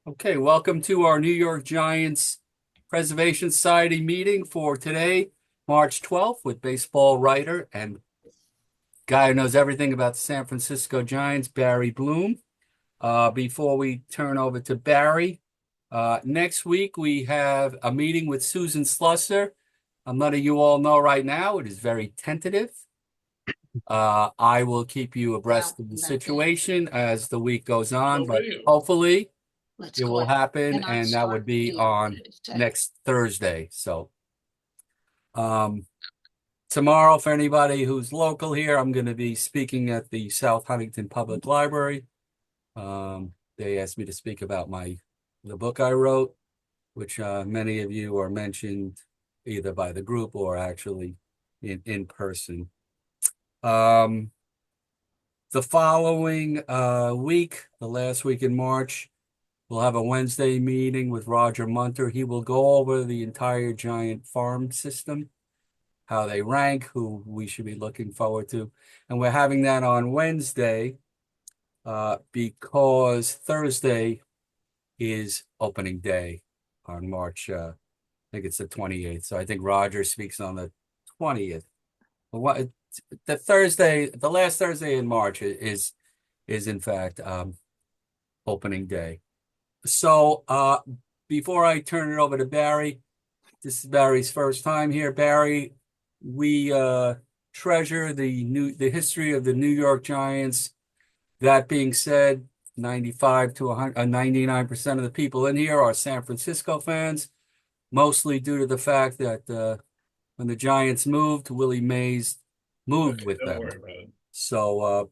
Okay, welcome to our New York Giants Preservation Society meeting for today, March 12th, with baseball writer and guy who knows everything about the San Francisco Giants, Barry Bloom. Before we turn over to Barry, next week we have a meeting with Susan Slusser. I'm letting you all know right now, it is very tentative. I will keep you abreast of the situation as the week goes on, but hopefully it will happen, and that would be on next Thursday. So um, tomorrow, for anybody who's local here, I'm going to be speaking at the South Huntington Public Library. They asked me to speak about the book I wrote, which many of you are mentioned either by the group or actually in person. Um, the following week, the last week in March, we'll have a Wednesday meeting with Roger Munter. He will go over the entire Giant farm system, how they rank, who we should be looking forward to. And we're having that on Wednesday because Thursday is opening day on March, I think it's the 28th. So I think Roger speaks on the 20th. What the last Thursday in March is in fact opening day. So before I turn it over to Barry, this is Barry's first time here. Barry, we treasure the history of the New York Giants. That being said, 95 to 99% of the people in here are San Francisco fans, mostly due to the fact that when the Giants moved, Willie Mays moved with Don't them. worry about it. So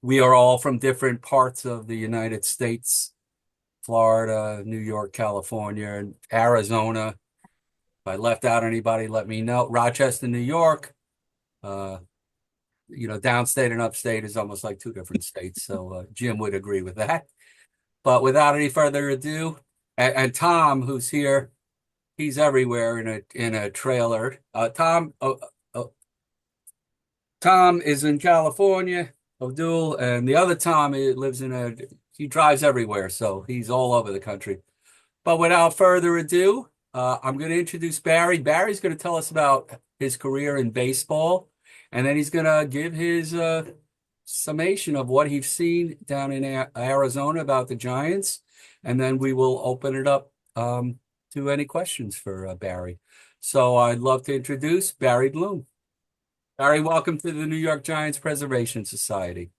we are all from different parts of the United States. Florida, New York, California, and Arizona. If I left out anybody, let me know. Rochester, New York. Uh, downstate and upstate is almost like two different states. So Jim would agree with that. But without any further ado, and Tom, who's here, he's everywhere in a trailer. Tom is in California, Abdul, and the other Tom lives he drives everywhere, so he's all over the country. But without further ado, I'm going to introduce Barry. Barry's going to tell us about his career in baseball, and then he's going to give his summation of what he's seen down in Arizona about the Giants, and then we will open it up to any questions for Barry. So I'd love to introduce Barry Bloom. Barry, welcome to the New York Giants Preservation Society.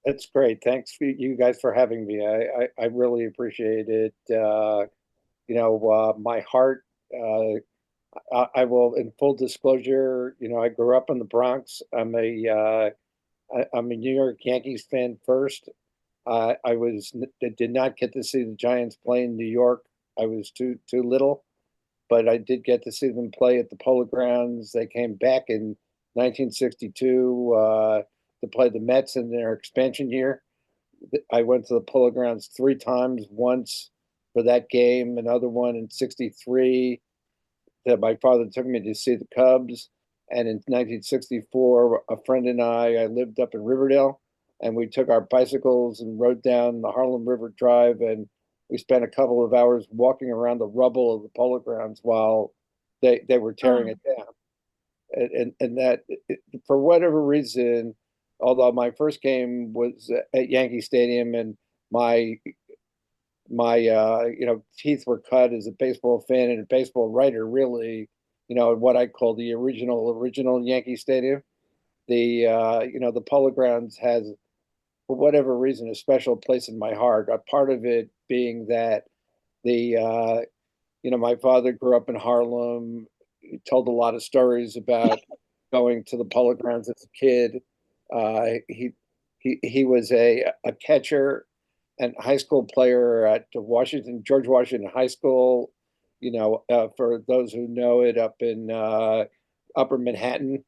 That's great. Thanks for you guys for having me. I really appreciate it. My heart, I will, in full disclosure, I grew up in the Bronx. I'm a New York Yankees fan first. Did not get to see the Giants play in New York. I was too little, but I did get to see them play at the Polo Grounds. They came back in 1962 to play the Mets in their expansion year. I went to the Polo Grounds three times, once for that game, another one in '63 that my father took me to see the Cubs. And in 1964, a friend and I lived up in Riverdale, and we took our bicycles and rode down the Harlem River Drive, and we spent a couple of hours walking around the rubble of the Polo Grounds while they were tearing it down. And that, for whatever reason, although my first game was at Yankee Stadium, and my teeth were cut as a baseball fan and a baseball writer, really, what I call the original Yankee Stadium. The Polo Grounds has, for whatever reason, a special place in my heart. A part of it being that my father grew up in Harlem. He told a lot of stories about going to the Polo Grounds as a kid. He was a catcher and high school player at George Washington High School. For those who know it, up in Upper Manhattan,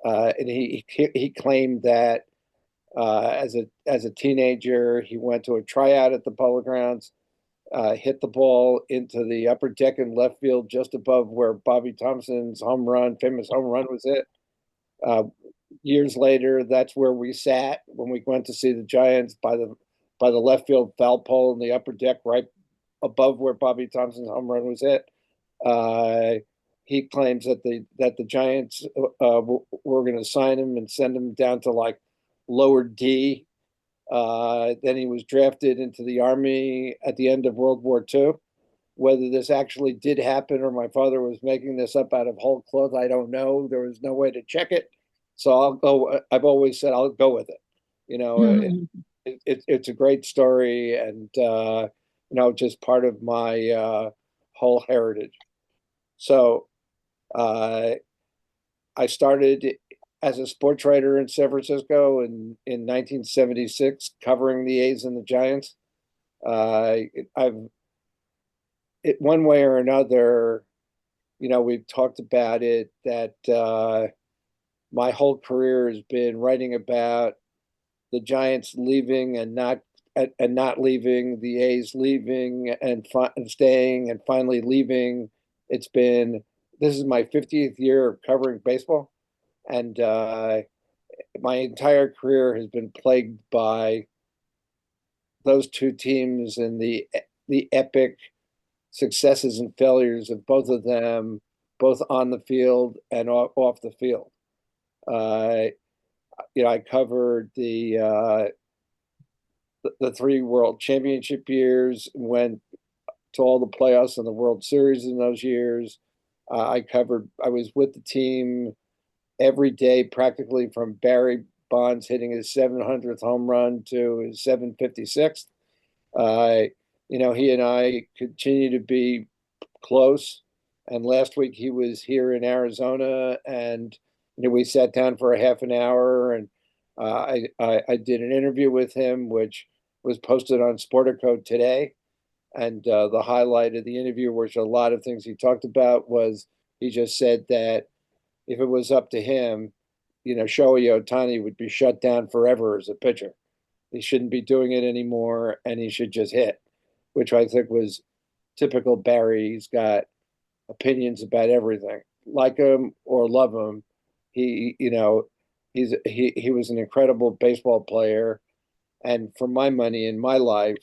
and he claimed that as a teenager he went to a tryout at the Polo Grounds, hit the ball into the upper deck in left field, just above where Bobby Thompson's famous home run, was hit. Uh, Years later, that's where we sat when we went to see the Giants by by the left field foul pole in the upper deck, right above where Bobby Thompson's home run was hit. Uh, he claims that the Giants were going to sign him and send him down to like lower D. Then he was drafted into the Army at the end of World War II. Whether this actually did happen or my father was making this up out of whole cloth, I don't know. There was no way to check it. So I'll go. I've always said I'll go with it. You know, it's a great story and, just part of my whole heritage. So uh, I started as a sports writer in San Francisco in 1976, covering the A's and the Giants. I've one way or another, we've talked about it that my whole career has been writing about the Giants leaving and not leaving, the A's leaving and staying and finally leaving. This is my 50th year of covering baseball, and my entire career has been plagued by those two teams and the epic successes and failures of both of them, both on the field and off the field. Uh, I covered the three World Championship years, went to all the playoffs and the World Series in those years. I was with the team every day, practically from Barry Bonds hitting his 700th home run to his 756th. He and I continue to be close. And last week he was here in Arizona, and we sat down for a half an hour, and I did an interview with him, which was posted on Sportico today. And the highlight of the interview, which a lot of things he talked about, was he just said that if it was up to him, Shohei Ohtani would be shut down forever as a pitcher. He shouldn't be doing it anymore, and he should just hit, which I think was typical Barry. He's got opinions about everything, like him or love him. He was an incredible baseball player, and for my money in my life,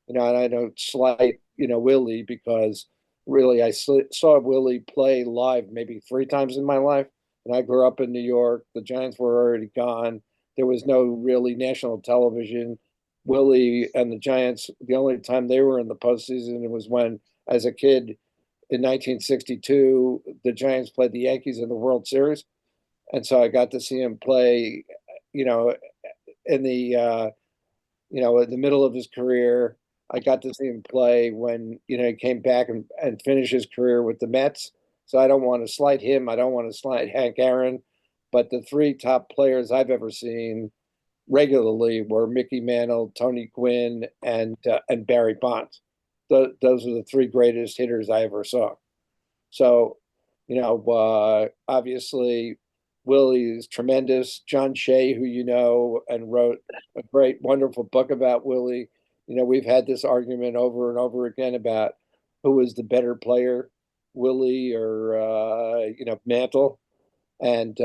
and I don't slight Willie, because really I saw Willie play live maybe 3 times in my life, and I grew up in New York. The Giants were already gone. There was no really national television. Willie and the Giants, the only time they were in the postseason, it was when, as a kid, in 1962, the Giants played the Yankees in the World Series, and so I got to see him play, you know, in the in the middle of his career. I got to see him play when he came back and finished his career with the Mets. So I don't want to slight him. I don't want to slight Hank Aaron, but the three top players I've ever seen regularly were Mickey Mantle, Tony Gwynn, and Barry Bonds. Those are the three greatest hitters I ever saw. So, obviously, Willie is tremendous. John Shea, who and wrote a great, wonderful book about Willie. We've had this argument over and over again about who was the better player, Willie or Mantle, and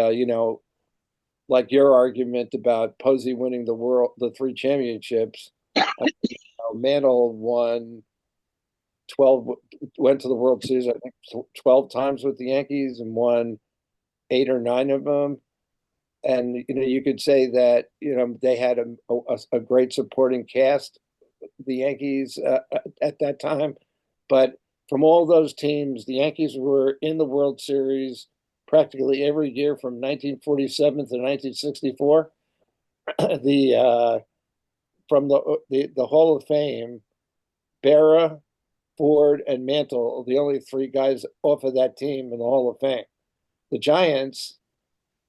like your argument about Posey winning the three championships. Mantle won 12, went to the World Series, I think 12 times with the Yankees and won 8 or 9 of them. And, you could say that, they had a great supporting cast, the Yankees at that time. But from all those teams, the Yankees were in the World Series practically every year from 1947 to 1964. the From the Hall of Fame, Berra, Ford, and Mantle are the only three guys off of that team in the Hall of Fame. The Giants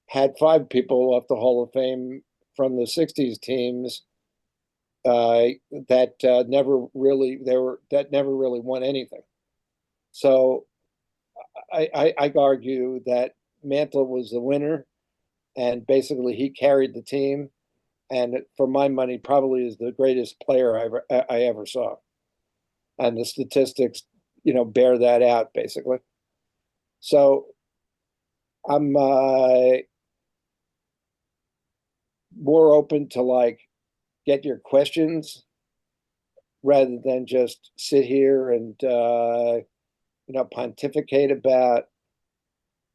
had 5 people off the Hall of Fame from the '60s teams that never really won anything. So I argue that Mantle was the winner, and basically he carried the team, and for my money, probably is the greatest player I ever saw. And the statistics, bear that out basically. So I'm more open to like get your questions rather than just sit here and pontificate about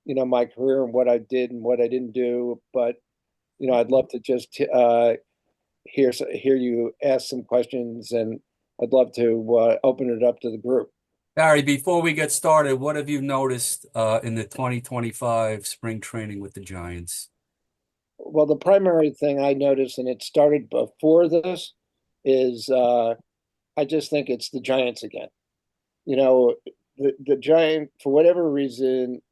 my career and what I did and what I didn't do. But I'd love to just hear you ask some questions, and I'd love to open it up to the group. Barry, before we get started, what have you noticed in the 2025 spring training with the Giants? Well, the primary thing I noticed, and it started before this, is I just think it's the Giants again. You know, the Giant, for whatever reason,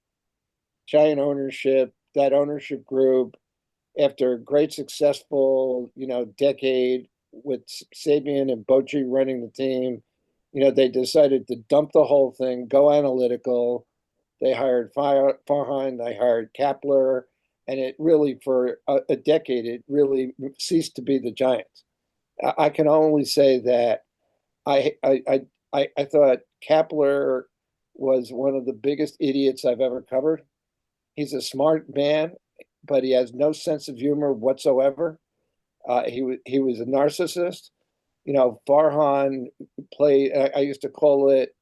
Giant ownership, that ownership group, after a great successful, decade with Sabian and Bochy running the team, they decided to dump the whole thing, go analytical. They hired Farhan, they hired Kapler, and it really, for a decade, it really ceased to be the Giants. I can only say that I thought Kapler was one of the biggest idiots I've ever covered. He's a smart man, but he has no sense of humor whatsoever. He was a narcissist. Farhan played. I used to call it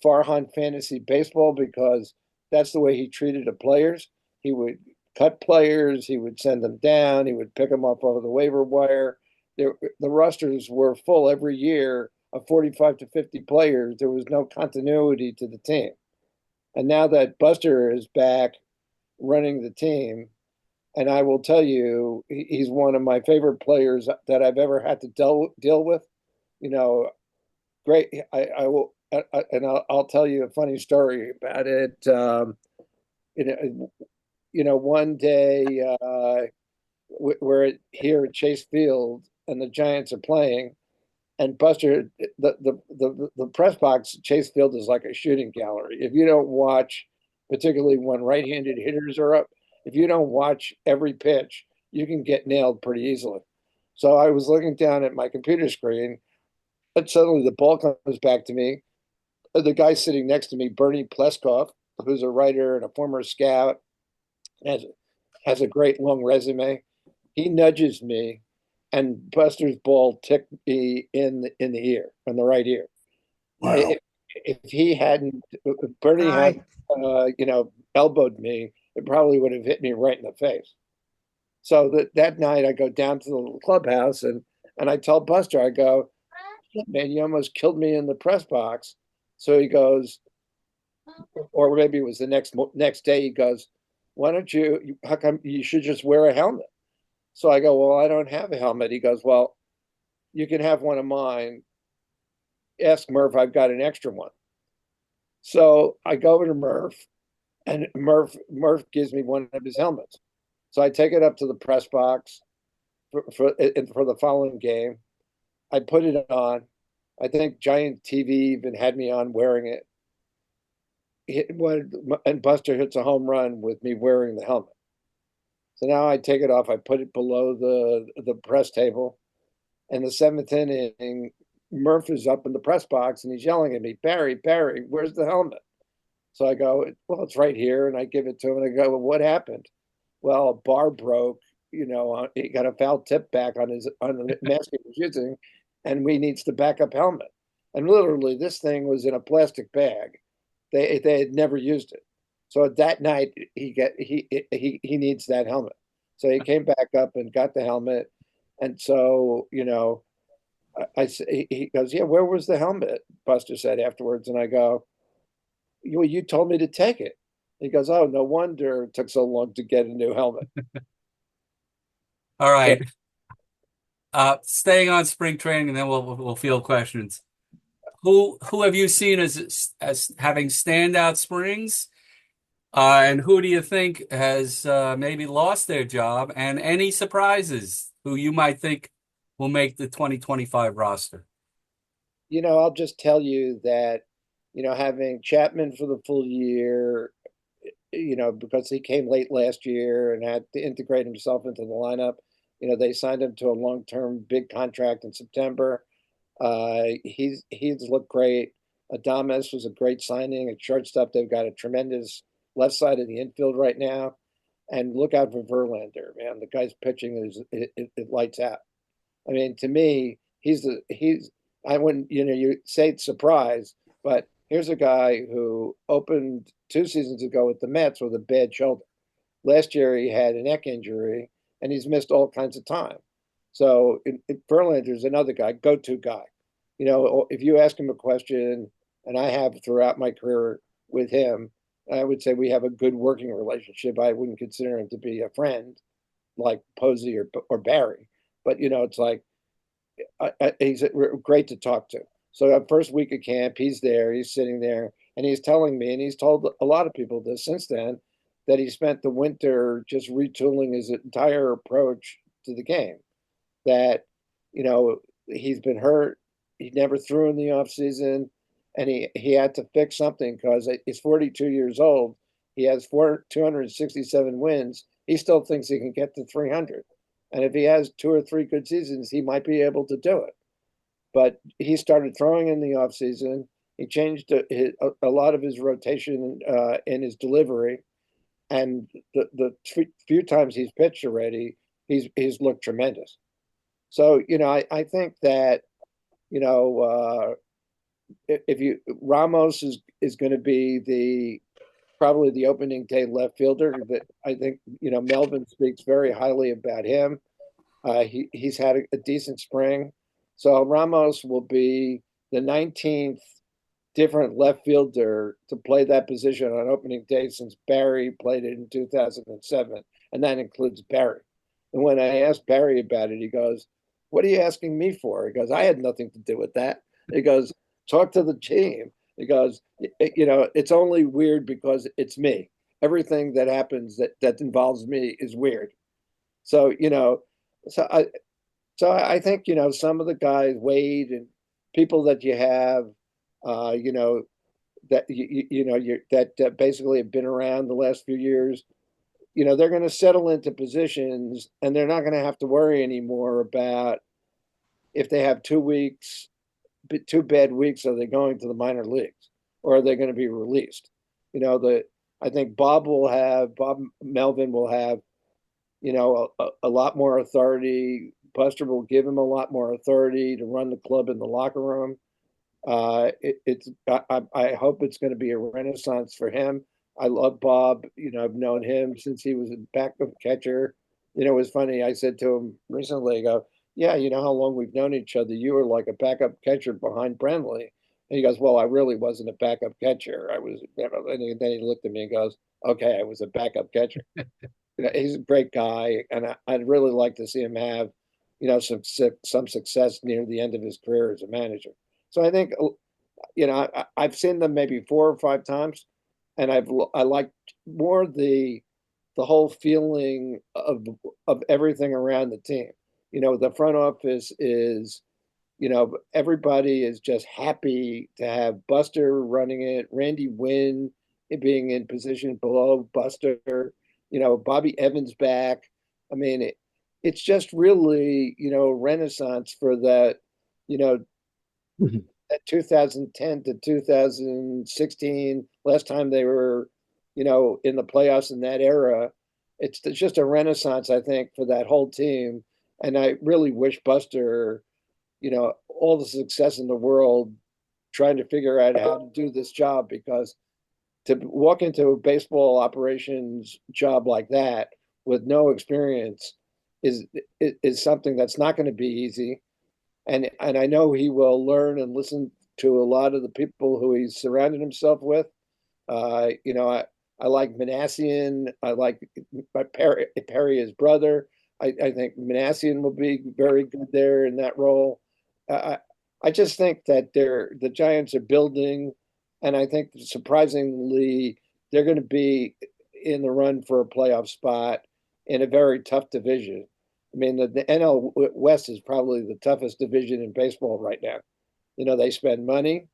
Farhan fantasy baseball because that's the way he treated the players. He would cut players. He would send them down. He would pick them up over the waiver wire. The rosters were full every year of 45 to 50 players. There was no continuity to the team. And now that Buster is back running the team, and I will tell you, he's one of my favorite players that I've ever had to deal with. You know, great. I will, and I'll tell you a funny story about it. You know, one day we're here at Chase Field, and the Giants are playing, and Buster, the press box at Chase Field is like a shooting gallery. If you don't watch, particularly when right-handed hitters are up, if you don't watch every pitch, you can get nailed pretty easily. So I was looking down at my computer screen, and suddenly the ball comes back to me. The guy sitting next to me, Bernie Pleskoff, who's a writer and a former scout, has has a great long resume. He nudges me, and Buster's ball ticked me in the ear, in the right ear. Wow. If, if he hadn't, if Bernie had, Hi. elbowed me, it probably would have hit me right in the face. So that night, I go down to the clubhouse, and I tell Buster, I go, man, you almost killed me in the press box. So he goes, or maybe it was the next day. He goes, why don't you? How come you should just wear a helmet? So I go, well, I don't have a helmet. He goes, well, you can have one of mine. Ask Murph, I've got an extra one. So I go over to Murph, and Murph gives me one of his helmets. So I take it up to the press box for the following game. I put it on. I think Giant TV even had me on wearing it. And Buster hits a home run with me wearing the helmet. So now I take it off. I put it below the press table. And the seventh inning, Murph is up in the press box and he's yelling at me, Barry, Barry, where's the helmet? So I go, well, it's right here. And I give it to him and I go, well, what happened? Well, a bar broke, he got a foul tip back on the mask he was using, and we needs the backup helmet. And literally, this thing was in a plastic bag. They had never used it. So that night, he needs that helmet. So he came back up and got the helmet. And so, he goes, yeah, where was the helmet? Buster said afterwards. And I go, you told me to take it. He goes, oh, no wonder it took so long to get a new helmet. All So, right. Staying on spring training, and then we'll field questions. Who have you seen as having standout springs? And who do you think has maybe lost their job? And any surprises who you might think will make the 2025 roster? I'll just tell you that, having Chapman for the full year, because he came late last year and had to integrate himself into the lineup, they signed him to a long-term big contract in September. He's looked great. Adames was a great signing at shortstop. They've got a tremendous left side of the infield right now. And look out for Verlander, man. The guy's pitching it lights out. I mean, to me, he's I wouldn't, you say it's surprise, but here's a guy who opened 2 seasons ago with the Mets with a bad shoulder. Last year he had a neck injury and he's missed all kinds of time. So Verlander's another guy, go-to guy. If you ask him a question, and I have throughout my career with him, I would say we have a good working relationship. I wouldn't consider him to be a friend like Posey or Barry, but it's like he's great to talk to. So that first week of camp, he's there, he's sitting there, and he's telling me, and he's told a lot of people this since then, that he spent the winter just retooling his entire approach to the game. That, he's been hurt, he never threw in the off season, and he had to fix something because he's 42 years old. He has 267 wins. He still thinks he can get to 300. And if he has 2 or 3 good seasons, he might be able to do it. But he started throwing in the offseason. He changed a lot of his rotation in his delivery. And the few times he's pitched already, he's looked tremendous. So, I think that, if you Ramos is going to be probably the opening day left fielder. That I think Melvin speaks very highly about him. He's had a decent spring, so Ramos will be the 19th different left fielder to play that position on opening day since Barry played it in 2007, and that includes Barry. And when I asked Barry about it, he goes, "What are you asking me for?" He goes, "I had nothing to do with that." He goes, "Talk to the team." He goes, "It's only weird because it's me. Everything that happens that involves me is weird." So so I I think some of the guys, Wade and people that you have, you know that that basically have been around the last few years. They're going to settle into positions, and they're not going to have to worry anymore about if they have 2 weeks, 2 bad weeks, are they going to the minor leagues or are they going to be released? I think Bob Melvin will have, a lot more authority. Buster will give him a lot more authority to run the club in the locker room. I hope it's going to be a renaissance for him. I love Bob. I've known him since he was a backup catcher. It was funny. I said to him recently, I go, "Yeah, you know how long we've known each other? You were like a backup catcher behind Brenly." And he goes, "Well, I really wasn't a backup catcher. I was." And then he looked at me and goes, "Okay, I was a backup catcher." He's a great guy, and I'd really like to see him have, some success near the end of his career as a manager. So I think, I've seen them maybe 4 or 5 times, and I like more the whole feeling of everything around the team. The front office is, everybody is just happy to have Buster running it, Randy Wynn being in position below Buster, Bobby Evans back. I mean, it's just really, renaissance for that, you know, Mhm. that 2010 to 2016, last time they were, in the playoffs in that era. It's just a renaissance, I think, for that whole team. And I really wish Buster, all the success in the world trying to figure out how to do this job, because to walk into a baseball operations job like that with no experience is is something that's not going to be easy. And I know he will learn and listen to a lot of the people who he's surrounded himself with. I like Manassian. I like Perry, his brother. I think Manassian will be very good there in that role. I, I just think that the Giants are building, and I think surprisingly they're going to be in the run for a playoff spot in a very tough division. I mean, the NL West is probably the toughest division in baseball right now. They spend money.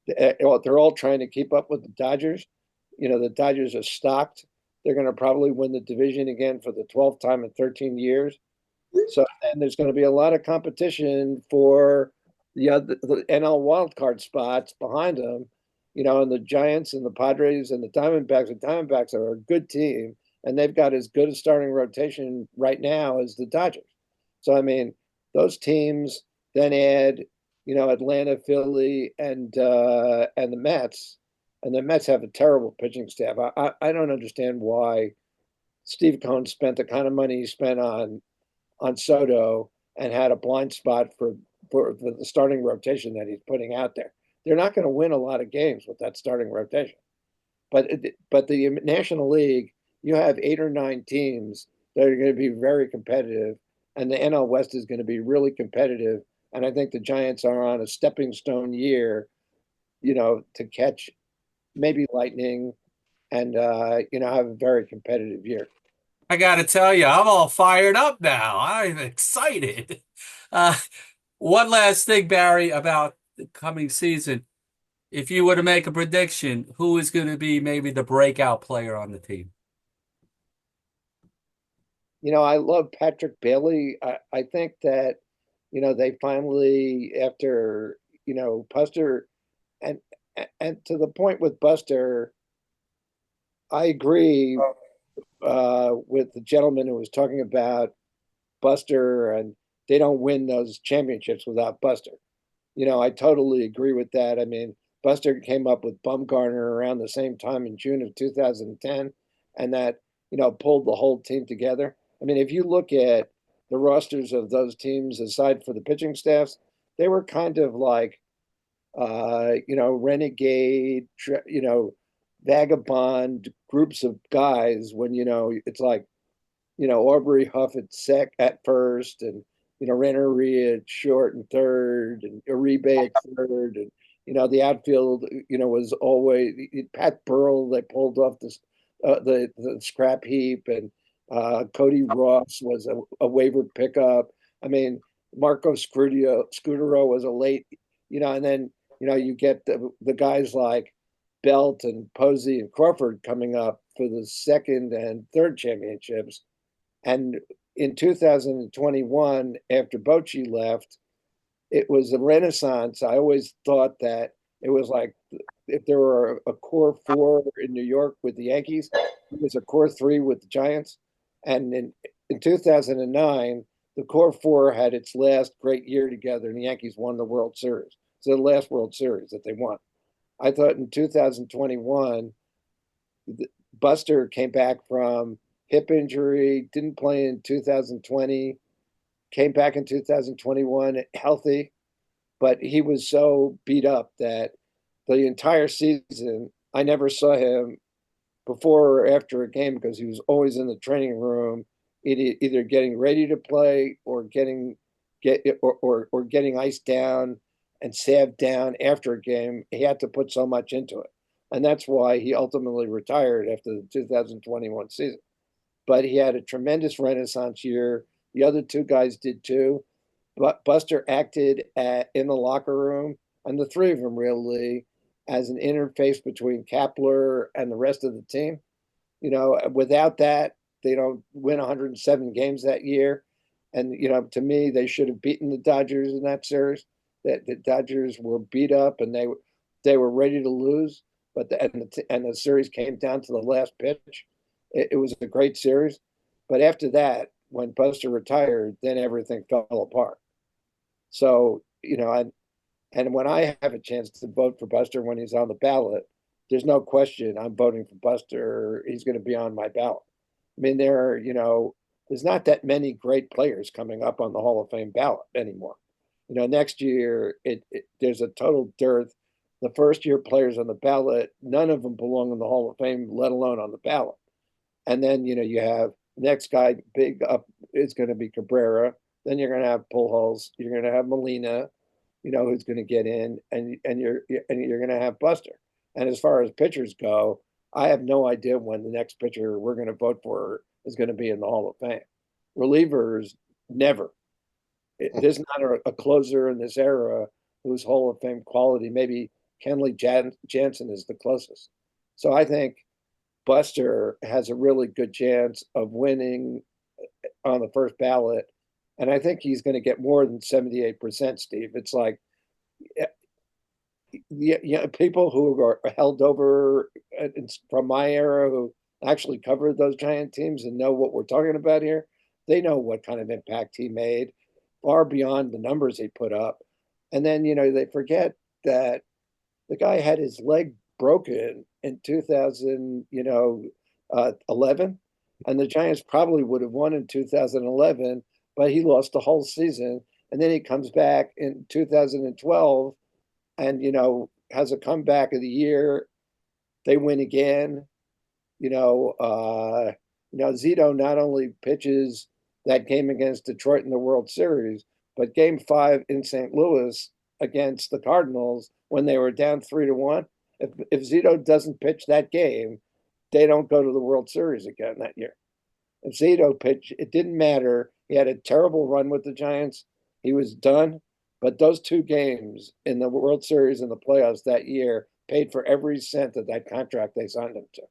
They're all trying to keep up with the Dodgers. The Dodgers are stocked. They're going to probably win the division again for the 12th time in 13 years. So, and there's going to be a lot of competition for the NL wildcard spots behind them. And the Giants and the Padres and the Diamondbacks. The Diamondbacks are a good team, and they've got as good a starting rotation right now as the Dodgers. So, I mean, those teams then add Atlanta, Philly, and the Mets. And the Mets have a terrible pitching staff. I don't understand why Steve Cohen spent the kind of money he spent on Soto and had a blind spot for the starting rotation that he's putting out there. They're not going to win a lot of games with that starting rotation. But the National League, you have 8 or 9 teams that are going to be very competitive, and the NL West is going to be really competitive. And I think the Giants are on a stepping stone year, to catch maybe lightning and have a very competitive year. I got to tell you, I'm all fired up now. I'm excited. Uh, one last thing, Barry, about the coming season. If you were to make a prediction, who is going to be maybe the breakout player on the team? I love Patrick Bailey. I think that, they finally, after, Buster, and and to the point with Buster, I agree with the gentleman who was talking about Buster, and they don't win those championships without Buster. I totally agree with that. I mean, Buster came up with Bumgarner around the same time in June of 2010, and that, pulled the whole team together. I mean, if you look at the rosters of those teams, aside for the pitching staffs, they were kind of like, renegade, vagabond groups of guys when, it's like, Aubrey Huff at first, and Rennery at short and third, and Uribe at third, and the outfield, was always Pat Burrell. They pulled off the scrap heap, and Cody Ross was a waiver pickup. I mean, Marco Scudero was a late, and then you get the guys like Belt and Posey and Crawford coming up for the second and third championships. And in 2021, after Bochy left, it was a renaissance. I always thought that it was like if there were a core four in New York with the Yankees, it was a core three with the Giants. And in 2009, the core four had its last great year together, and the Yankees won the World Series. So the last World Series that they won. I thought in 2021, Buster came back from hip injury, didn't play in 2020, came back in 2021 healthy, but he was so beat up that the entire season, I never saw him before or after a game because he was always in the training room, either getting ready to play or getting iced down and salved down after a game. He had to put so much into it. And that's why he ultimately retired after the 2021 season. But he had a tremendous renaissance year. The other two guys did too. But Buster acted in the locker room, and the three of them really, as an interface between Kapler and the rest of the team. Without that, they don't win 107 games that year. And, to me, they should have beaten the Dodgers in that series. That the Dodgers were beat up and they were ready to lose, but the series came down to the last pitch. It was a great series, but after that, when Buster retired, then everything fell apart. So and when I have a chance to vote for Buster when he's on the ballot, there's no question I'm voting for Buster. He's going to be on my ballot. I mean, there's not that many great players coming up on the Hall of Fame ballot anymore. Next year there's a total dearth. The first year players on the ballot, none of them belong in the Hall of Fame, let alone on the ballot. And then you have next guy big up is going to be Cabrera. Then you're going to have Pujols. You're going to have Molina, who's going to get in, and you're going to have Buster. And as far as pitchers go, I have no idea when the next pitcher we're going to vote for is going to be in the Hall of Fame. Relievers, never. There's not a closer in this era who's Hall of Fame quality. Maybe Kenley Jansen is the closest. So I think Buster has a really good chance of winning on the first ballot. And I think he's going to get more than 78%, Steve. It's like, people who are held over from my era who actually covered those Giant teams and know what we're talking about here, they know what kind of impact he made far beyond the numbers he put up. And then, they forget that the guy had his leg broken in 2000, 11, and the Giants probably would have won in 2011, but he lost the whole season. And then he comes back in 2012 and, has a comeback of the year. They win again. Zito not only pitches that game against Detroit in the World Series, but game 5 in St. Louis against the Cardinals when they were down 3-1. If Zito doesn't pitch that game, they don't go to the World Series again that year. If Zito pitched, it didn't matter. He had a terrible run with the Giants. He was done. But those 2 games in the World Series and the playoffs that year paid for every cent of that contract they signed him to.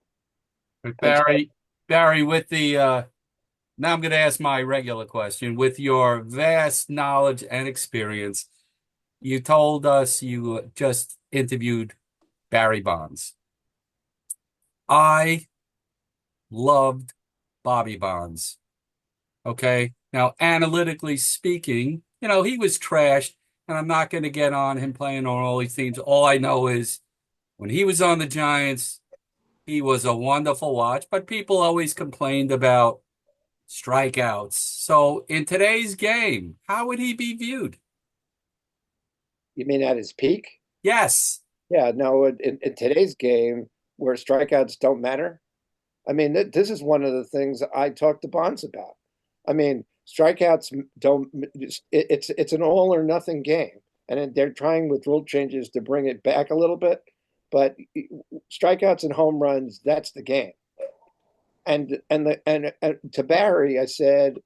But And so, Barry, with the now I'm going to ask my regular question. With your vast knowledge and experience, you told us you just interviewed Barry Bonds. I loved Bobby Bonds. Okay. Now, analytically speaking, he was trashed, and I'm not going to get on him playing on all these teams. All I know is when he was on the Giants, he was a wonderful watch, but people always complained about strikeouts. So in today's game, how would he be viewed? you mean at his peak? Yes. Yeah, no, in today's game where strikeouts don't matter, I mean, this is one of the things I talked to Bonds about. I mean, strikeouts don't, it's an all or nothing game. And they're trying with rule changes to bring it back a little bit. But strikeouts and home runs, that's the game. And to Barry, I said,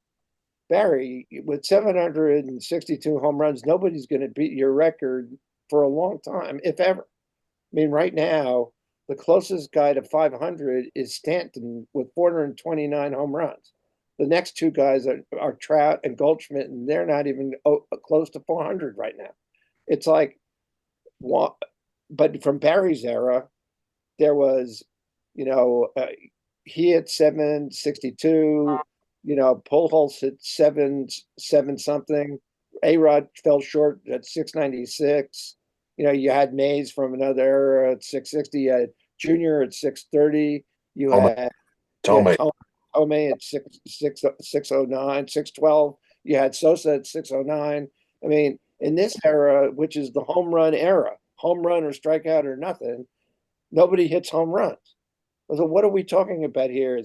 Barry, with 762 home runs, nobody's going to beat your record for a long time, if ever. I mean, right now, the closest guy to 500 is Stanton with 429 home runs. The next 2 guys are Trout and Goldschmidt, and they're not even close to 400 right now. It's like, but from Barry's era, there was, you know, uh, he hit 762, Pujols hit seven something. A-Rod fell short at 696. You had Mays from another era at 660. You had Junior at 630. You Tome, had yeah, Tome. Tome at 609, 612. You had Sosa at 609. I mean, in this era, which is the home run era, home run or strikeout or nothing, nobody hits home runs. So what are we talking about here?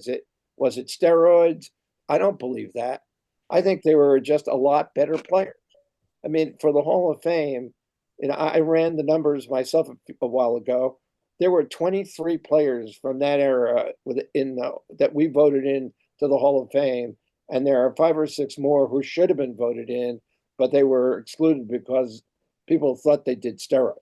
Was it steroids? I don't believe that. I think they were just a lot better players. I mean, for the Hall of Fame, I ran the numbers myself a while ago. There were 23 players from that era that we voted in to the Hall of Fame, and there are 5 or 6 more who should have been voted in, but they were excluded because people thought they did steroids.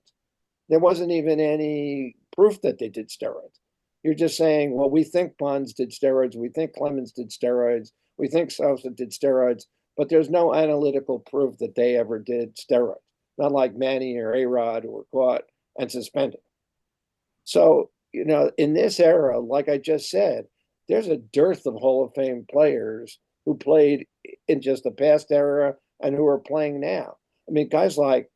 There wasn't even any proof that they did steroids. You're just saying, well, we think Bonds did steroids, we think Clemens did steroids, we think Sosa did steroids, but there's no analytical proof that they ever did steroids. Not like Manny or A-Rod who were caught and suspended. So, in this era, like I just said, there's a dearth of Hall of Fame players who played in just the past era and who are playing now. I mean, guys like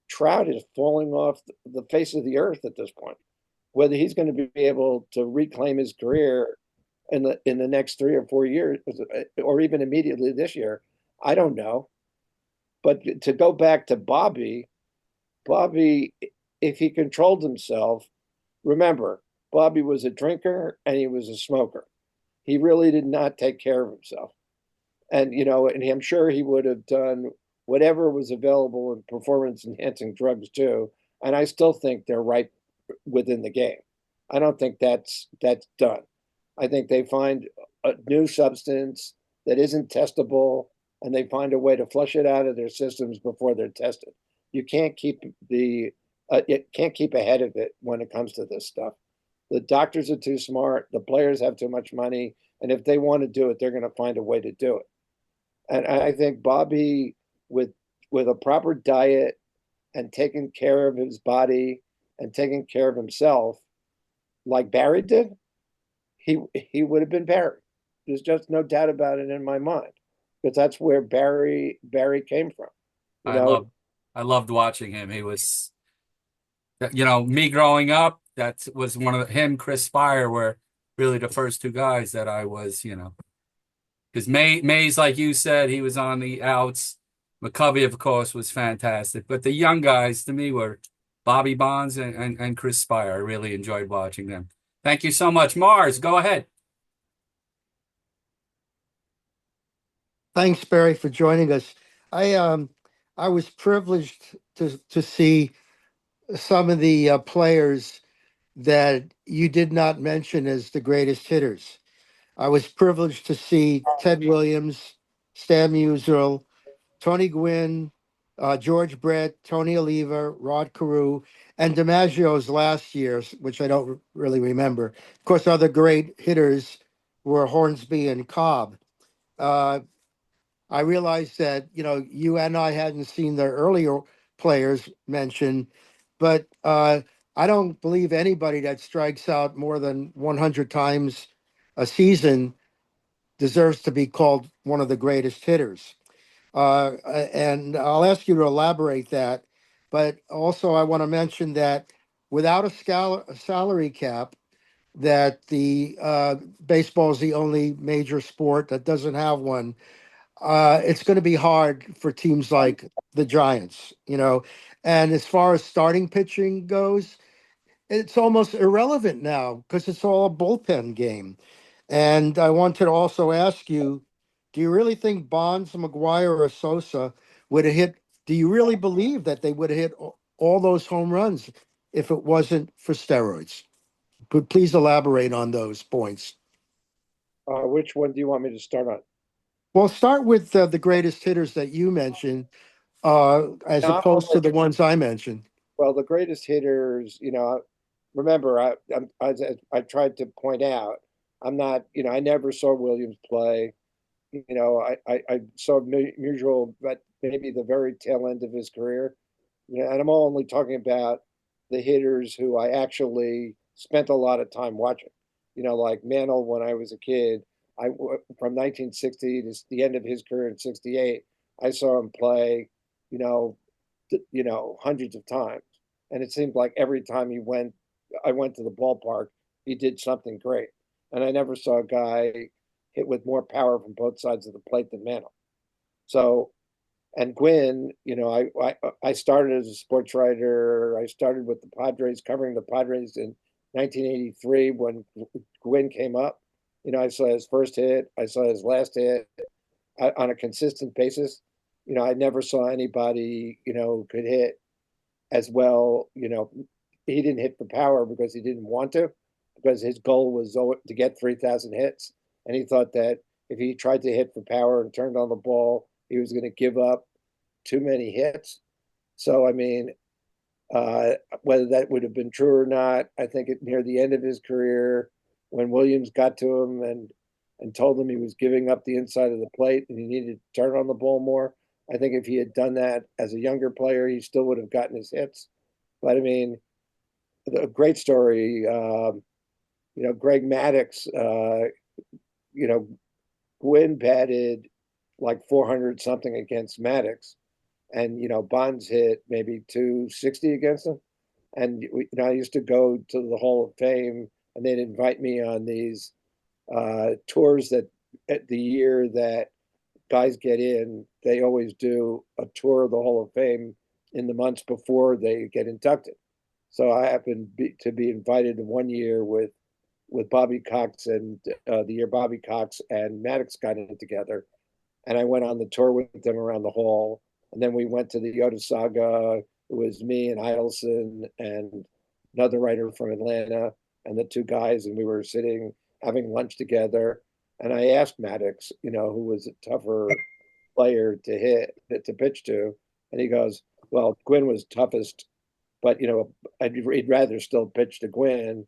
Trout is falling off the face of the earth at this point. Whether he's going to be able to reclaim his career in the next 3 or 4 years, or even immediately this year, I don't know. But to go back to Bobby, if he controlled himself, remember, Bobby was a drinker and he was a smoker. He really did not take care of himself. And I'm sure he would have done whatever was available in performance enhancing drugs too. And I still think they're right within the game. I don't think that's done. I think they find a new substance that isn't testable, and they find a way to flush it out of their systems before they're tested. You can't keep it can't keep ahead of it when it comes to this stuff. The doctors are too smart. The players have too much money, and if they want to do it, they're going to find a way to do it. And I think Bobby, with a proper diet and taking care of his body and taking care of himself, like Barry did, he would have been Barry. There's just no doubt about it in my mind, because that's where Barry came from. You I know, love I loved watching him. He was, me growing up, that was one of him, Chris Spire, were really the first two guys that I was, because Mays, like you said, he was on the outs. McCovey, of course, was fantastic. But the young guys to me were Bobby Bonds and Chris Spire. I really enjoyed watching them. Thank you so much. Mars, go ahead. Thanks, Barry, for joining us. I um I was privileged to see some of the players that you did not mention as the greatest hitters. I was privileged to see Ted Williams, Stan Musial, Tony Gwynn, George Brett, Tony Oliva, Rod Carew, and DiMaggio's last year, which I don't really remember. Of course, other great hitters were Hornsby and Cobb. Uh, I realized that, you and I hadn't seen the earlier players mentioned, but I don't believe anybody that strikes out more than 100 times a season deserves to be called one of the greatest hitters. And I'll ask you to elaborate that. But also, I want to mention that without a salary cap, that the baseball is the only major sport that doesn't have one. It's going to be hard for teams like the Giants. And as far as starting pitching goes, it's almost irrelevant now because it's all a bullpen game. And I wanted to also ask you, do you really think Bonds, McGuire, or Sosa would have hit? Do you really believe that they would have hit all those home runs if it wasn't for steroids? But please elaborate on those points. Which one do you want me to start on? Well, start with the greatest hitters that you mentioned, as Now, opposed to the ones I mentioned. well, the greatest hitters, remember, I tried to point out, I'm not, I never saw Williams play. I saw Musial, but maybe the very tail end of his career. And I'm only talking about the hitters who I actually spent a lot of time watching. Like Mantle when I was a kid. From 1960 to the end of his career in '68, I saw him play. You know, hundreds of times, and it seemed like every time I went to the ballpark, he did something great. And I never saw a guy hit with more power from both sides of the plate than Mantle. So, and Gwynn, I started as a sports writer. I started with the Padres, covering the Padres in 1983 when Gwynn came up. I saw his first hit, I saw his last hit on a consistent basis. I never saw anybody, who could hit as well. He didn't hit for power because he didn't want to, because his goal was to get 3,000 hits. And he thought that if he tried to hit for power and turned on the ball, he was going to give up too many hits. So, I mean, whether that would have been true or not, I think near the end of his career, when Williams got to him and told him he was giving up the inside of the plate and he needed to turn on the ball more, I think if he had done that as a younger player, he still would have gotten his hits. But I mean, a great story. Greg Maddux. Gwynn batted like 400 something against Maddux, and Bonds hit maybe 260 against him. And I used to go to the Hall of Fame, and they'd invite me on these tours that at the year that guys get in, they always do a tour of the Hall of Fame in the months before they get inducted. So I happened to be invited one year with Bobby Cox, and the year Bobby Cox and Maddox got in together, and I went on the tour with them around the hall. And then we went to the Yoda Saga. It was me and Idelson and another writer from Atlanta and the two guys, and we were sitting having lunch together. And I asked Maddox, who was a tougher player to pitch to, and he goes, "Well, Gwynn was toughest, but he'd rather still pitch to Gwynn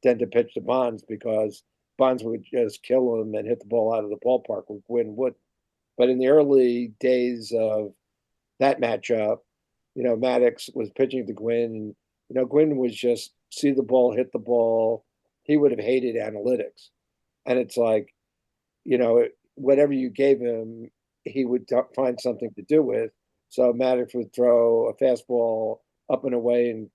than to pitch to Bonds because Bonds would just kill him and hit the ball out of the ballpark with Gwynn would." But in the early days of that matchup, Maddox was pitching to Gwynn, and Gwynn was just see the ball, hit the ball. He would have hated analytics, and it's like, whatever you gave him, he would find something to do with. So Maddox would throw a fastball up and away, and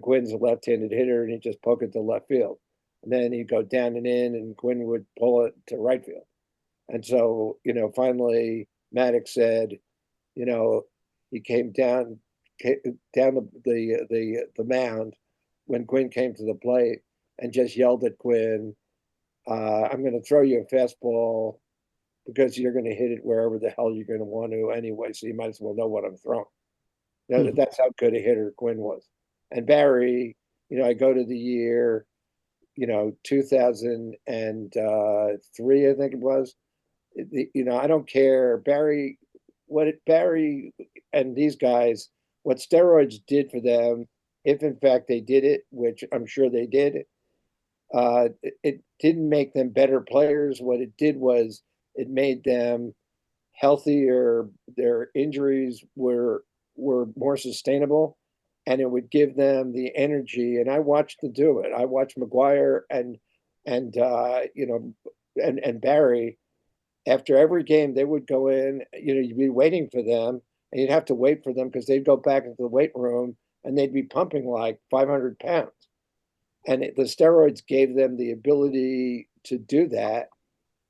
Quinn's a left-handed hitter, and he'd just poke it to left field. And then he'd go down and in, and Quinn would pull it to right field. And so, finally Maddox said, you know, he came down the mound when Quinn came to the plate and just yelled at Quinn, I'm going to throw you a fastball because you're going to hit it wherever the hell you're going to want to anyway. So you might as well know what I'm throwing. That's how good a hitter Quinn was. And Barry, I go to the year, 2003, I think it was. I don't care. Barry and these guys, what steroids did for them, if in fact they did it, which I'm sure they did, it didn't make them better players. What it did was it made them healthier. Their injuries were more sustainable, and it would give them the energy. And I watched them do it. I watched McGuire and and Barry. After every game, they would go in. You'd be waiting for them, and you'd have to wait for them because they'd go back into the weight room and they'd be pumping like 500 pounds. And the steroids gave them the ability to do that.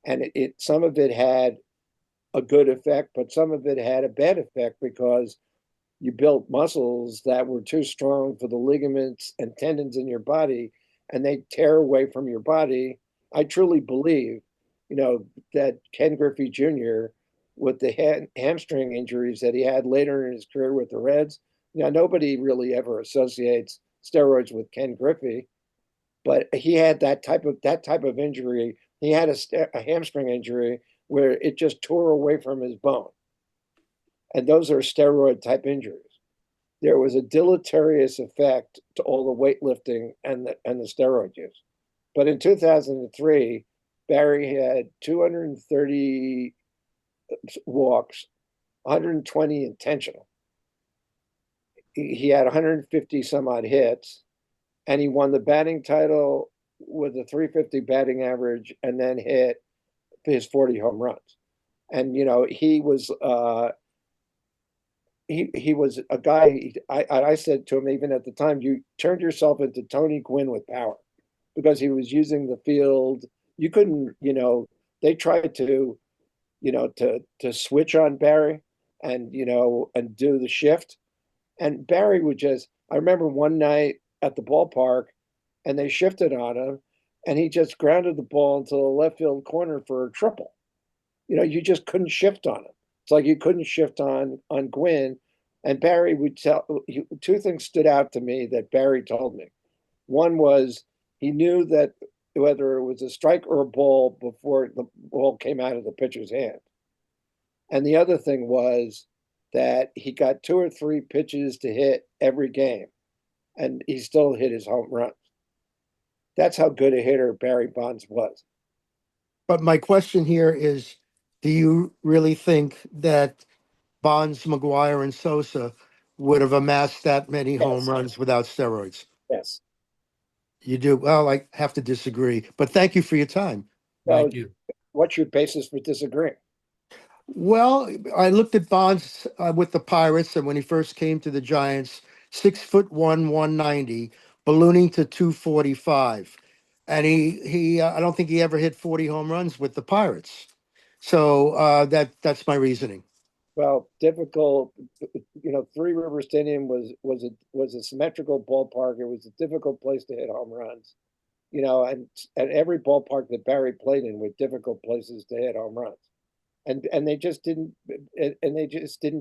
And some of it had a good effect, but some of it had a bad effect because you built muscles that were too strong for the ligaments and tendons in your body, and they tear away from your body. I truly believe, that Ken Griffey Jr., with the hamstring injuries that he had later in his career with the Reds, nobody really ever associates steroids with Ken Griffey, but he had that type of injury. He had a hamstring injury where it just tore away from his bone, and those are steroid type injuries. There was a deleterious effect to all the weightlifting and the steroid use. But in 2003, Barry had 230 walks, 120 intentional. He had 150 some odd hits, and he won the batting title with a 350 batting average, and then hit his 40 home runs. And he was a guy. I said to him even at the time, you turned yourself into Tony Gwynn with power, because he was using the field. You couldn't, they tried to, to switch on Barry and do the shift. And Barry would just, I remember one night at the ballpark and they shifted on him and he just grounded the ball into the left field corner for a triple. You just couldn't shift on him. It's like you couldn't shift on Gwynn. And Barry would tell, two things stood out to me that Barry told me. One was he knew that whether it was a strike or a ball before the ball came out of the pitcher's hand. And the other thing was that he got 2 or 3 pitches to hit every game, and he still hit his home runs. That's how good a hitter Barry Bonds was. But my question here is, do you really think that Bonds, McGuire, and Sosa would have amassed that many home Yes, runs without steroids? yes. You do? Well, I have to disagree, but thank you for your time. So, Thank you. what's your basis for disagreeing? Well, I looked at Bonds with the Pirates, and when he first came to the Giants, 6'1", 190, ballooning to 245, and I don't think he ever hit 40 home runs with the Pirates. So that's my reasoning. Well, difficult. Three River Stadium was a symmetrical ballpark. It was a difficult place to hit home runs. And every ballpark that Barry played in were difficult places to hit home runs. And they just didn't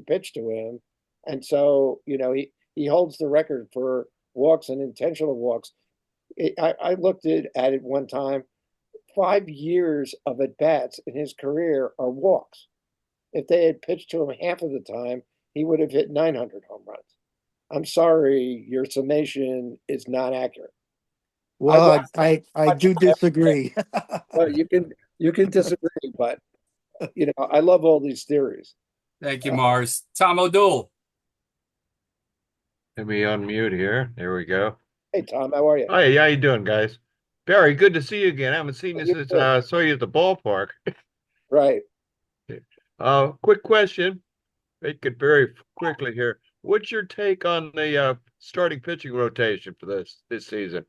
pitch to him. And so, he holds the record for walks and intentional walks. I looked at it one time. 5 years of at bats in his career are walks. If they had pitched to him half of the time, he would have hit 900 home runs. I'm sorry, your summation is not accurate. Well, I do disagree. Well, you can disagree, but I love all these theories. Thank you, Mars. Tom O'Doul. Let me unmute here. There we go. Hey Tom, how are you? Hi, how you doing, guys? Barry, good to see you again. I haven't seen you You since too. I saw you at the ballpark. Right. Quick question. make it very quickly here. What's your take on the starting pitching rotation for this season? I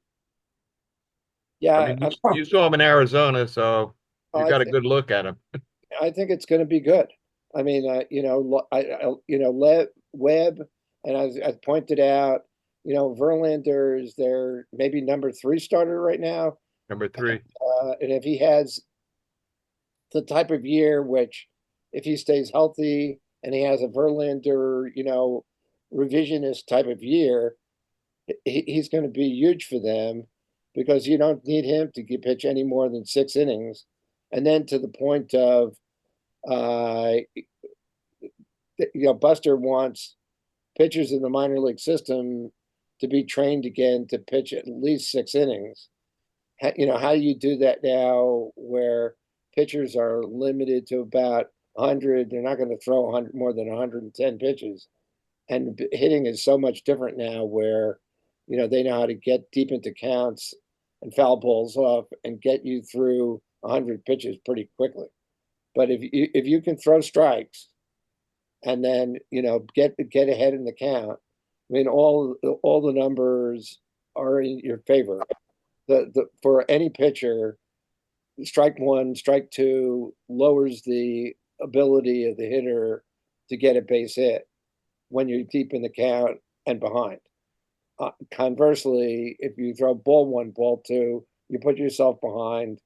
Yeah, mean, you saw him in Arizona, so you I got a think good look at him. I think it's going to be good. I mean, Webb, and as I pointed out, Verlander is their maybe number three starter right now, Number three. and if he has the type of year which, if he stays healthy and he has a Verlander, revisionist type of year, he's going to be huge for them because you don't need him to pitch any more than 6 innings. And then to the point of, uh, Buster wants pitchers in the minor league system to be trained again to pitch at least 6 innings. How do you do that now where pitchers are limited to about 100? They're not going to throw 100 more than 110 pitches. And hitting is so much different now where, they know how to get deep into counts and foul balls off and get you through 100 pitches pretty quickly. But if you can throw strikes and then, get ahead in the count, I mean, all the numbers are in your favor. For any pitcher, strike one, strike two lowers the ability of the hitter to get a base hit when you're deep in the count and behind. Conversely, if you throw ball one, ball two, you put yourself behind.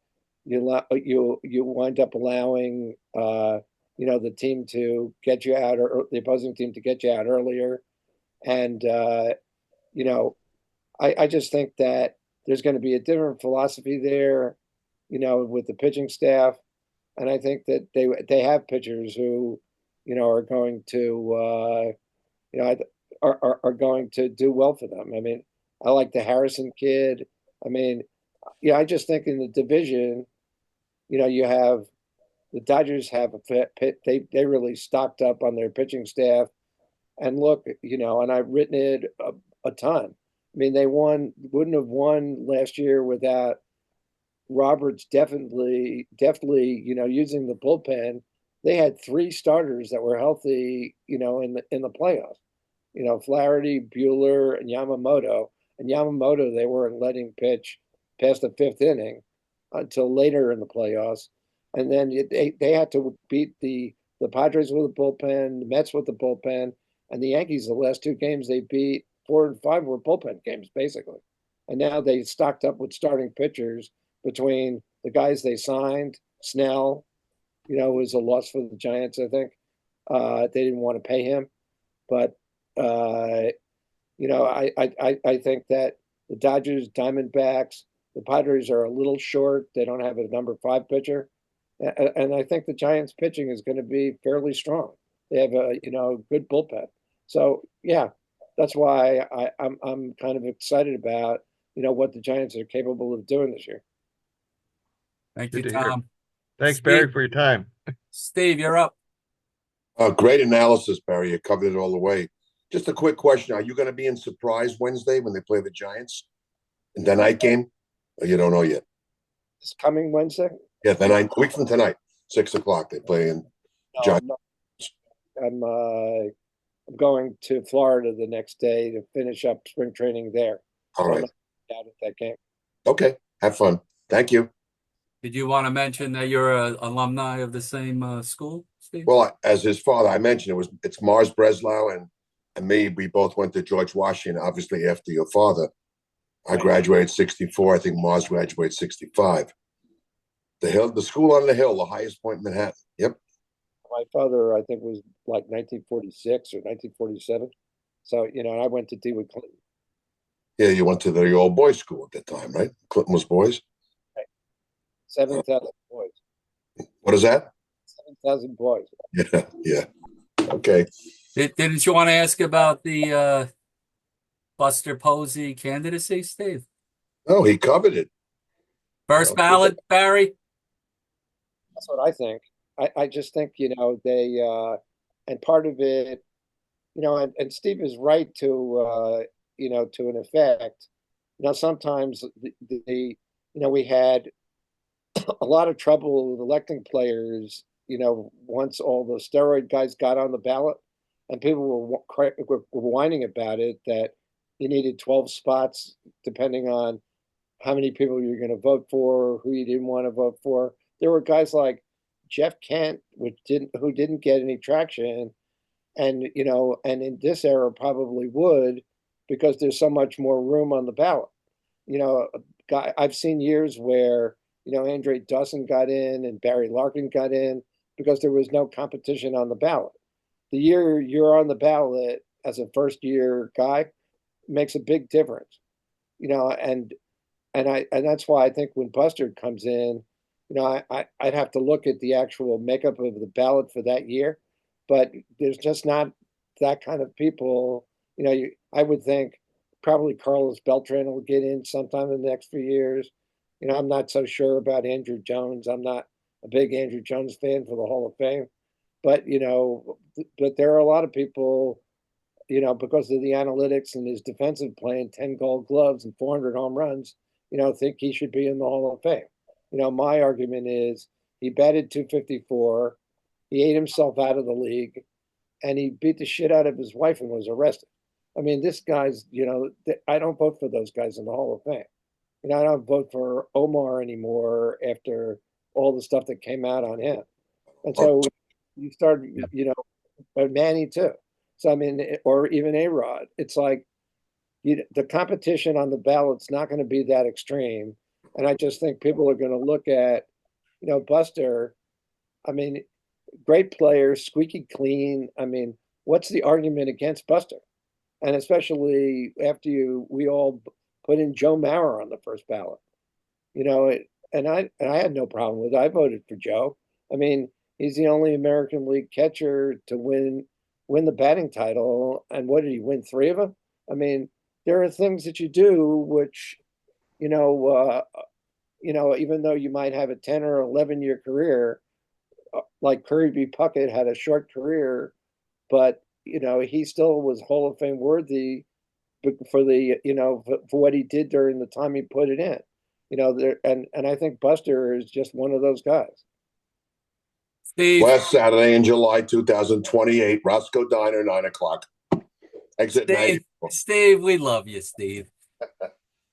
You wind up allowing the team to get you out, or the opposing team to get you out earlier. And you know, I just think that there's going to be a different philosophy there, with the pitching staff, and I think that they have pitchers who, are going to are going to do well for them. I mean, I like the Harrison kid. I mean, I just think in the division, you have the Dodgers have they really stocked up on their pitching staff, and look, and I've written it a ton. I mean, they wouldn't have won last year without Roberts definitely, using the bullpen. They had three starters that were healthy, in the playoffs. Flaherty, Bueller, and Yamamoto. And Yamamoto, they weren't letting pitch past the fifth inning until later in the playoffs. And then they had to beat the Padres with the bullpen, the Mets with the bullpen, and the Yankees. The last two games they beat, 4 and 5 were bullpen games basically. And now they stocked up with starting pitchers between the guys they signed. Snell, was a loss for the Giants. I think they didn't want to pay him, but I think that the Dodgers, Diamondbacks, the Padres are a little short. They don't have a number 5 pitcher, and I think the Giants' pitching is going to be fairly strong. They have a good bullpen. So yeah, that's why I'm kind of excited about what the Giants are capable of doing this year. Thank you, Good to hear. Tom. Thanks, Steve, Barry, for your time. Steve, you're up. Great analysis, Barry. You covered it all the way. Just a quick question. Are you going to be in Surprise Wednesday when they play the Giants in the night game? Or you don't know yet? This coming Wednesday? Yeah, the night, week from tonight, 6 o'clock. They play in Giants. No, I'm going to Florida the next day to finish up spring training there. All right. Out at that game. Okay. Have fun. Thank you. Did you want to mention that you're an alumni of the same school, Steve? Well, as his father, I mentioned it's Mars Breslau and me. We both went to George Washington, obviously after your father. I graduated 64. I think Mars graduated 65. The school on the hill, the highest point in Manhattan. Yep. My father, I think, was like 1946 or 1947. So, I went to Dewitt Clinton. Yeah, you went to the old boys school at that time, right? Clinton was boys. 7,000 boys. What is that? 7,000 boys. Yeah, yeah. Okay. Didn't you want to ask about the Buster Posey candidacy, Steve? Oh, he covered it. First ballot, Barry? That's what I think. I just think, they, and part of it, and Steve is right to, to an effect. Sometimes we had a lot of trouble with electing players, once all the steroid guys got on the ballot. and people were whining about it, that you needed 12 spots depending on how many people you're going to vote for, who you didn't want to vote for. There were guys like Jeff Kent, who didn't get any traction, and and in this era probably would, because there's so much more room on the ballot. I've seen years where Andre Dawson got in and Barry Larkin got in because there was no competition on the ballot. The year you're on the ballot as a first year guy makes a big difference, and that's why I think when Buster comes in, I'd have to look at the actual makeup of the ballot for that year, but there's just not that kind of people. I would think probably Carlos Beltran will get in sometime in the next few years. I'm not so sure about Andrew Jones. I'm not a big Andrew Jones fan for the Hall of Fame, but but there are a lot of people, because of the analytics and his defensive play and 10 gold gloves and 400 home runs, think he should be in the Hall of Fame. My argument is he batted 254, he ate himself out of the league, and he beat the shit out of his wife and was arrested. I mean, this guy's, I don't vote for those guys in the Hall of Fame. I don't vote for Omar anymore after all the stuff that came out on him. And so you start, but Manny too. So, I mean, or even A-Rod. It's like the competition on the ballot's not going to be that extreme. And I just think people are going to look at, Buster. I mean, great player, squeaky clean. I mean, what's the argument against Buster? And especially after we all put in Joe Mauer on the first ballot, and I had no problem with it. I voted for Joe. I mean, he's the only American League catcher to win the batting title. And what did he win? 3 of them? I mean, there are things that you do which, even though you might have a 10 or 11-year career, like Kirby Puckett had a short career, but he still was Hall of Fame worthy for the for what he did during the time he put it in. And I think Buster is just one of those guys. Steve, Last Saturday in July 2028, Roscoe Diner, 9 o'clock. Exit 90. Steve, we love you, Steve.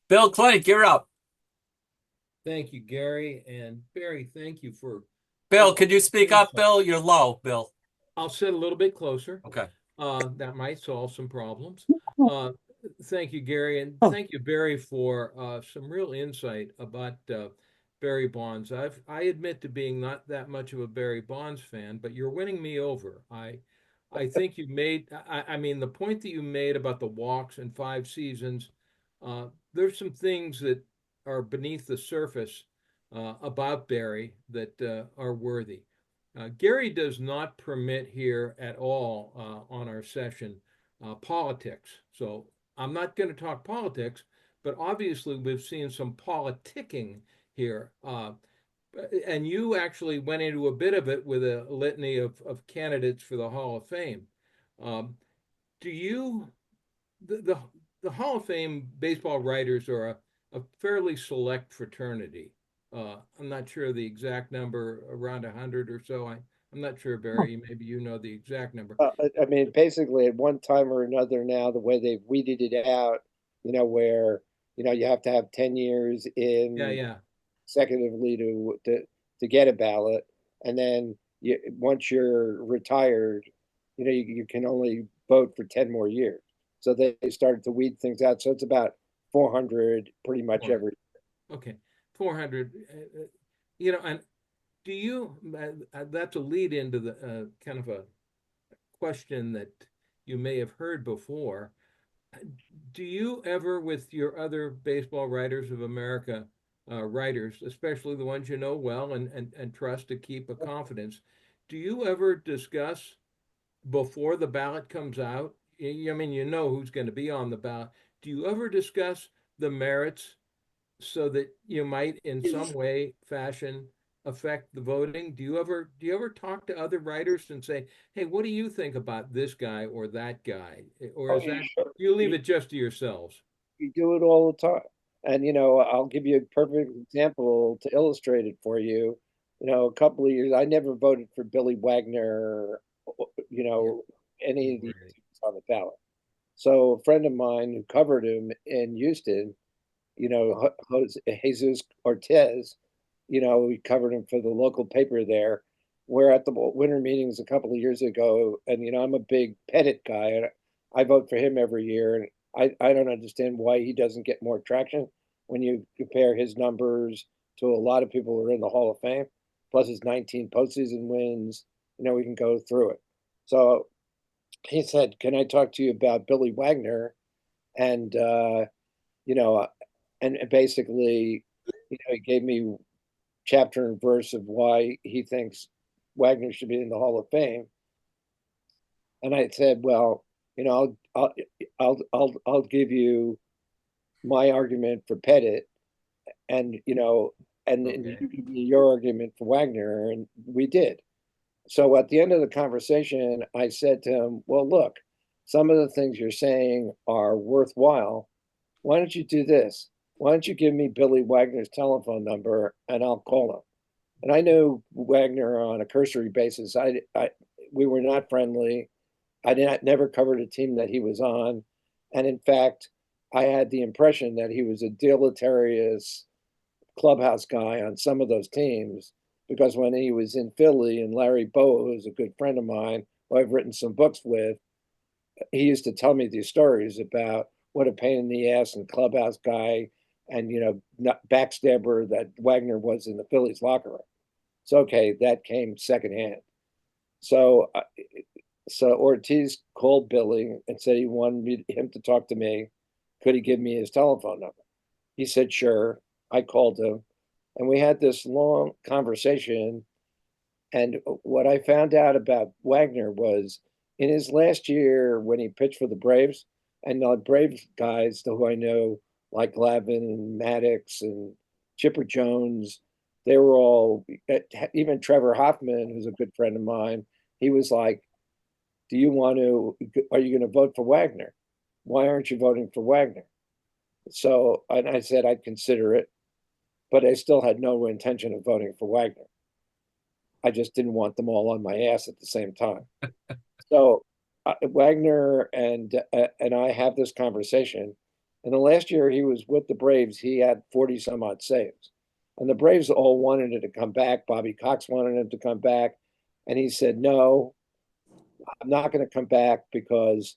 Bill Clink, you're up. Thank you, Gary. And Barry, thank you for. Bill, could you speak up, Bill? You're low, Bill. I'll sit a little bit closer. Okay. That might solve some problems. Thank you, Gary, and thank you, Barry, for some real insight about Barry Bonds. I admit to being not that much of a Barry Bonds fan, but you're winning me over. I think you made. I mean, the point that you made about the walks in 5 seasons. There's some things that are beneath the surface about Barry that are worthy. Gary does not permit here at all on our session politics. So I'm not going to talk politics, but obviously we've seen some politicking here. And you actually went into a bit of it with a litany of candidates for the Hall of Fame. Do you, the Hall of Fame baseball writers are a fairly select fraternity. I'm not sure the exact number, around 100 or so. I'm not sure, Barry. Maybe you know the exact number. I mean, basically, at one time or another now, the way they've weeded it out, where you have to have 10 years in consecutively to get a ballot, and then once you're retired, you can only vote for 10 more years. So they started to weed things out. So it's about 400 pretty much every year. Okay, 400. And do you? That's a lead into the kind of a question that you may have heard before. Do you ever, with your other baseball writers of America, writers, especially the ones you know well and trust to keep a confidence, do you ever discuss before the ballot comes out? I mean, who's going to be on the ballot. Do you ever discuss the merits so that you might, in some way, fashion, affect the voting? Do you ever talk to other writers and say, hey, what do you think about this guy or that guy? Or is that you leave it just to yourselves? You do it all the time. And I'll give you a perfect example to illustrate it for you. A couple of years, I never voted for Billy Wagner, any of these on the ballot. So a friend of mine who covered him in Houston, Jesus Ortiz, we covered him for the local paper there. We're at the winter meetings a couple of years ago, and I'm a big Pettit guy, and I vote for him every year. And I don't understand why he doesn't get more traction when you compare his numbers to a lot of people who are in the Hall of Fame, plus his 19 postseason wins. We can go through it. So he said, "Can I talk to you about Billy Wagner?" And you know, and basically, he gave me chapter and verse of why he thinks Wagner should be in the Hall of Fame. And I said, "Well, I'll give you my argument for Pettit, and Okay. you give me your argument for Wagner," and we did. So at the end of the conversation, I said to him, "Well, look, some of the things you're saying are worthwhile. Why don't you do this? Why don't you give me Billy Wagner's telephone number and I'll call him?" And I knew Wagner on a cursory basis. We were not friendly. Never covered a team that he was on, and in fact, I had the impression that he was a deleterious clubhouse guy on some of those teams, because when he was in Philly, and Larry Bowa, who's a good friend of mine, who I've written some books with, he used to tell me these stories about what a pain in the ass and clubhouse guy and backstabber that Wagner was in the Phillies locker room. So okay, that came secondhand. So Ortiz called Billy and said he wanted him to talk to me. Could he give me his telephone number? He said sure. I called him, and we had this long conversation. And what I found out about Wagner was, in his last year when he pitched for the Braves, and the Braves guys who I know, like Glavine and Maddox and Chipper Jones, they were all, even Trevor Hoffman, who's a good friend of mine, he was like, are you going to vote for Wagner? Why aren't you voting for Wagner? So, and I said I'd consider it, but I still had no intention of voting for Wagner. I just didn't want them all on my ass at the same time. So Wagner and I have this conversation. And the last year he was with the Braves, he had 40 some odd saves. And the Braves all wanted him to come back. Bobby Cox wanted him to come back. And he said, "No, I'm not going to come back because,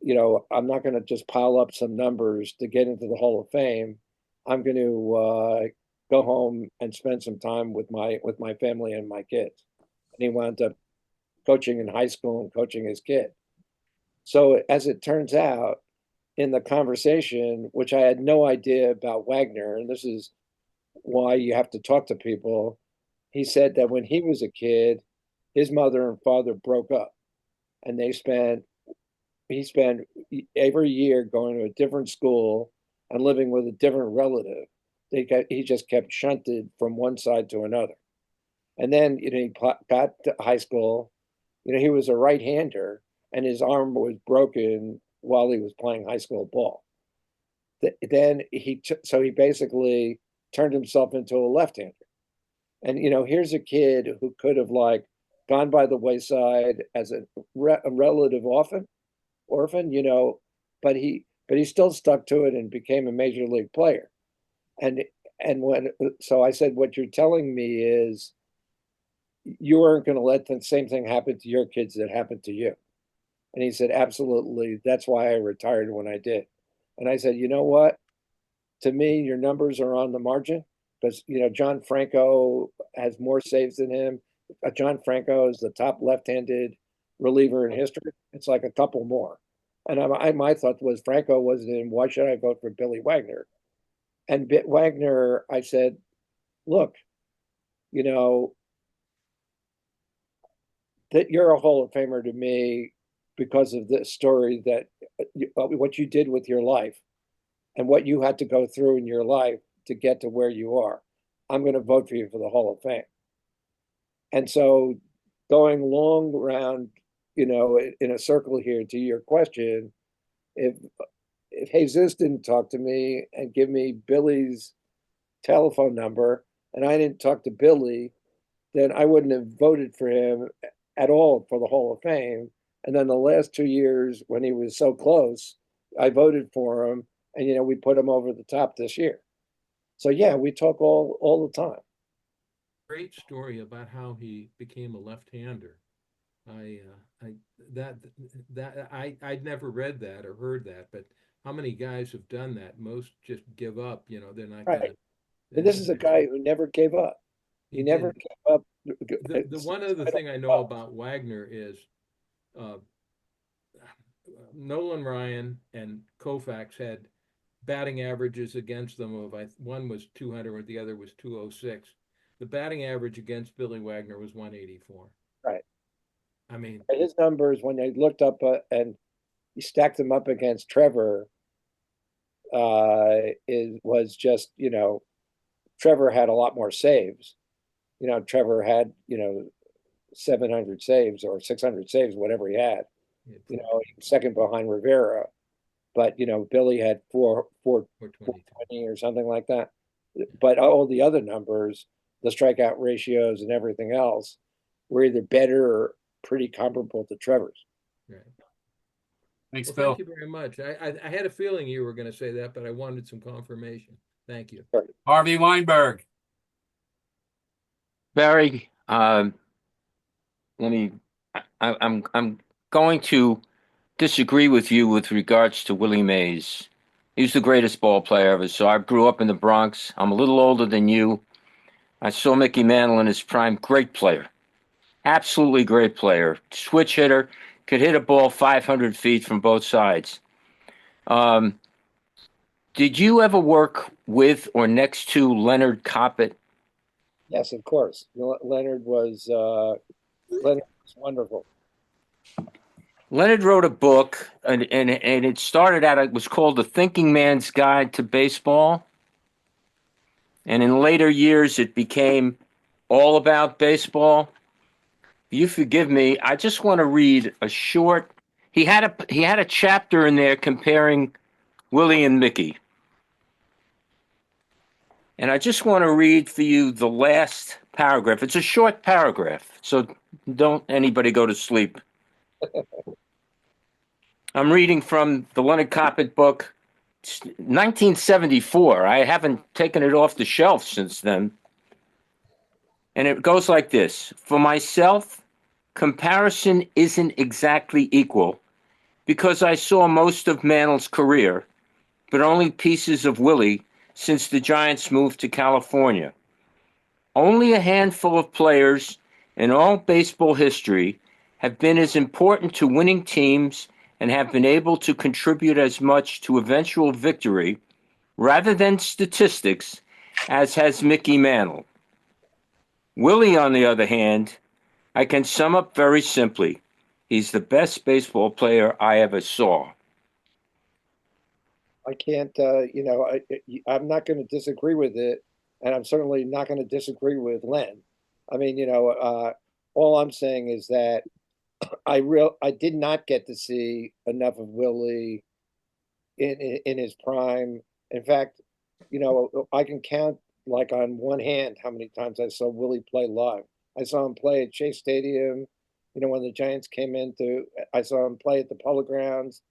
I'm not going to just pile up some numbers to get into the Hall of Fame. I'm going to go home and spend some time with my family and my kids." And he wound up coaching in high school and coaching his kid. So as it turns out, in the conversation, which I had no idea about Wagner, and this is why you have to talk to people, he said that when he was a kid, his mother and father broke up, and he spent every year going to a different school and living with a different relative. He just kept shunted from one side to another. And then he got to high school. He was a right-hander, and his arm was broken while he was playing high school ball. Then so he basically turned himself into a left-hander. And here's a kid who could have gone by the wayside as a relative orphan, but he still stuck to it and became a major league player. And so I said, what you're telling me is you aren't going to let the same thing happen to your kids that happened to you. And he said, absolutely. That's why I retired when I did. And I said, you know what? To me, your numbers are on the margin, because, John Franco has more saves than him. John Franco is the top left-handed reliever in history. It's like a couple more. And my thought was, Franco wasn't in. Why should I vote for Billy Wagner? And Wagner, I said, look, that you're a Hall of Famer to me because of this story, that what you did with your life and what you had to go through in your life to get to where you are. I'm going to vote for you for the Hall of Fame. And so, going long around, in a circle here to your question, if Jesus didn't talk to me and give me Billy's telephone number, and I didn't talk to Billy, then I wouldn't have voted for him at all for the Hall of Fame, And then the last 2 years, when he was so close, I voted for him, and we put him over the top this year. So yeah, we talk all the time. Great story about how he became a left-hander. I that I'd never read that or heard that, but how many guys have done that? Most just give up. They're not Right. gonna. And this is a guy who never gave up. He never did. gave up. The one other thing I know about Wagner is uh, Nolan Ryan and Koufax had batting averages against them of one was 200 or the other was 206. The batting average against Billy Wagner was 184. Right. I mean, His numbers, when they looked up and he stacked them up against Trevor, was just, Trevor had a lot more saves. Trevor had, 700 saves or 600 saves, whatever he had, second behind Rivera. But, Billy had 420 or something like that. But all the other numbers, the strikeout ratios and everything else, were either better or pretty comparable to Trevor's. Right. Thanks, Well, Bill. thank you very much. I had a feeling you were going to say that, but I wanted some confirmation. Thank you. Harvey Weinberg. Barry, let me. I'm going to disagree with you with regards to Willie Mays. He's the greatest ball player ever. So I grew up in the Bronx. I'm a little older than you. I saw Mickey Mantle in his prime. Great player, absolutely great player. Switch hitter, could hit a ball 500 feet from both sides. Did you ever work with or next to Leonard Coppett? Yes, of course. Leonard was wonderful. Leonard wrote a book, and it started out, it was called The Thinking Man's Guide to Baseball. And in later years, it became all about baseball. You forgive me, I just want to read a short, he had a chapter in there comparing Willie and Mickey. And I just want to read for you the last paragraph. It's a short paragraph, so don't anybody go to sleep. I'm reading from the Leonard Coppett book, 1974. I haven't taken it off the shelf since then. And it goes like this. For myself, comparison isn't exactly equal because I saw most of Mantle's career, but only pieces of Willie since the Giants moved to California. Only a handful of players in all baseball history have been as important to winning teams and have been able to contribute as much to eventual victory, rather than statistics, as has Mickey Mantle. Willie, on the other hand, I can sum up very simply. He's the best baseball player I ever saw. I can't, I'm not going to disagree with it, and I'm certainly not going to disagree with Len. I mean, all I'm saying is that I did not get to see enough of Willie in his prime. In fact, I can count like on one hand how many times I saw Willie play live. I saw him play at Chase Stadium. When the Giants came into, I saw him play at the Polo Grounds.